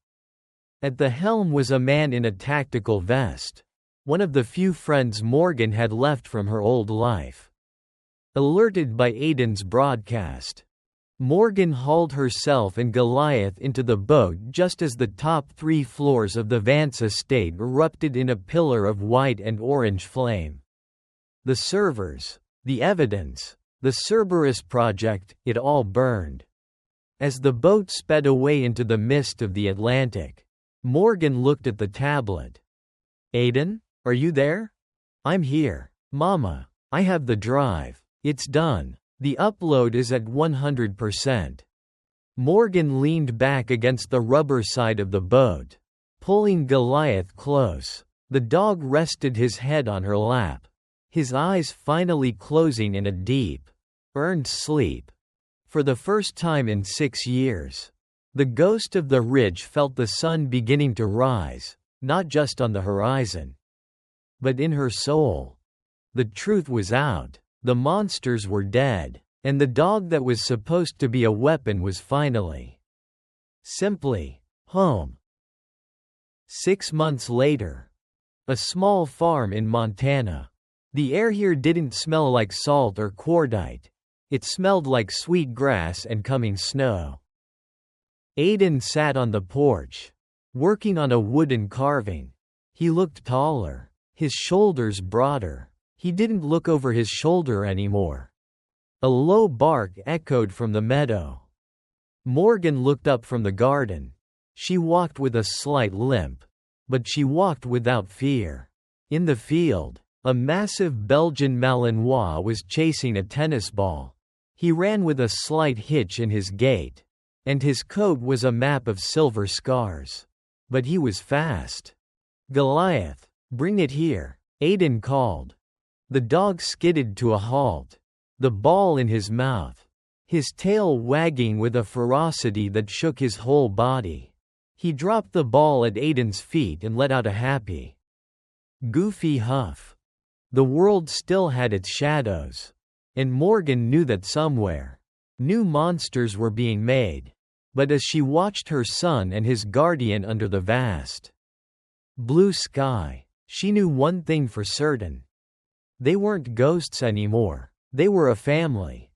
At the helm was a man in a tactical vest, one of the few friends Morgan had left from her old life. Alerted by Aiden's broadcast, Morgan hauled herself and Goliath into the boat just as the top 3 floors of the Vance estate erupted in a pillar of white and orange flame. The servers, the evidence, the Cerberus project, it all burned. As the boat sped away into the mist of the Atlantic, Morgan looked at the tablet. "Aiden, are you there?" "I'm here, Mama. I have the drive. It's done. The upload is at 100%. Morgan leaned back against the rubber side of the boat, pulling Goliath close. The dog rested his head on her lap, his eyes finally closing in a deep, earned sleep. For the first time in 6 years, the ghost of the ridge felt the sun beginning to rise, not just on the horizon, but in her soul. The truth was out. The monsters were dead, and the dog that was supposed to be a weapon was finally, simply, Home. 6 months later. A small farm in Montana. The air here didn't smell like salt or cordite. It smelled like sweet grass and coming snow. Aiden sat on the porch, working on a wooden carving. He looked taller, his shoulders broader. He didn't look over his shoulder anymore. A low bark echoed from the meadow. Morgan looked up from the garden. She walked with a slight limp, but she walked without fear. In the field, a massive Belgian Malinois was chasing a tennis ball. He ran with a slight hitch in his gait, and his coat was a map of silver scars. But he was fast. "Goliath, bring it here," Aiden called. The dog skidded to a halt, the ball in his mouth, his tail wagging with a ferocity that shook his whole body. He dropped the ball at Aiden's feet and let out a happy, goofy huff. The world still had its shadows, and Morgan knew that somewhere, new monsters were being made. But as she watched her son and his guardian under the vast blue sky, she knew one thing for certain. They weren't ghosts anymore. They were a family.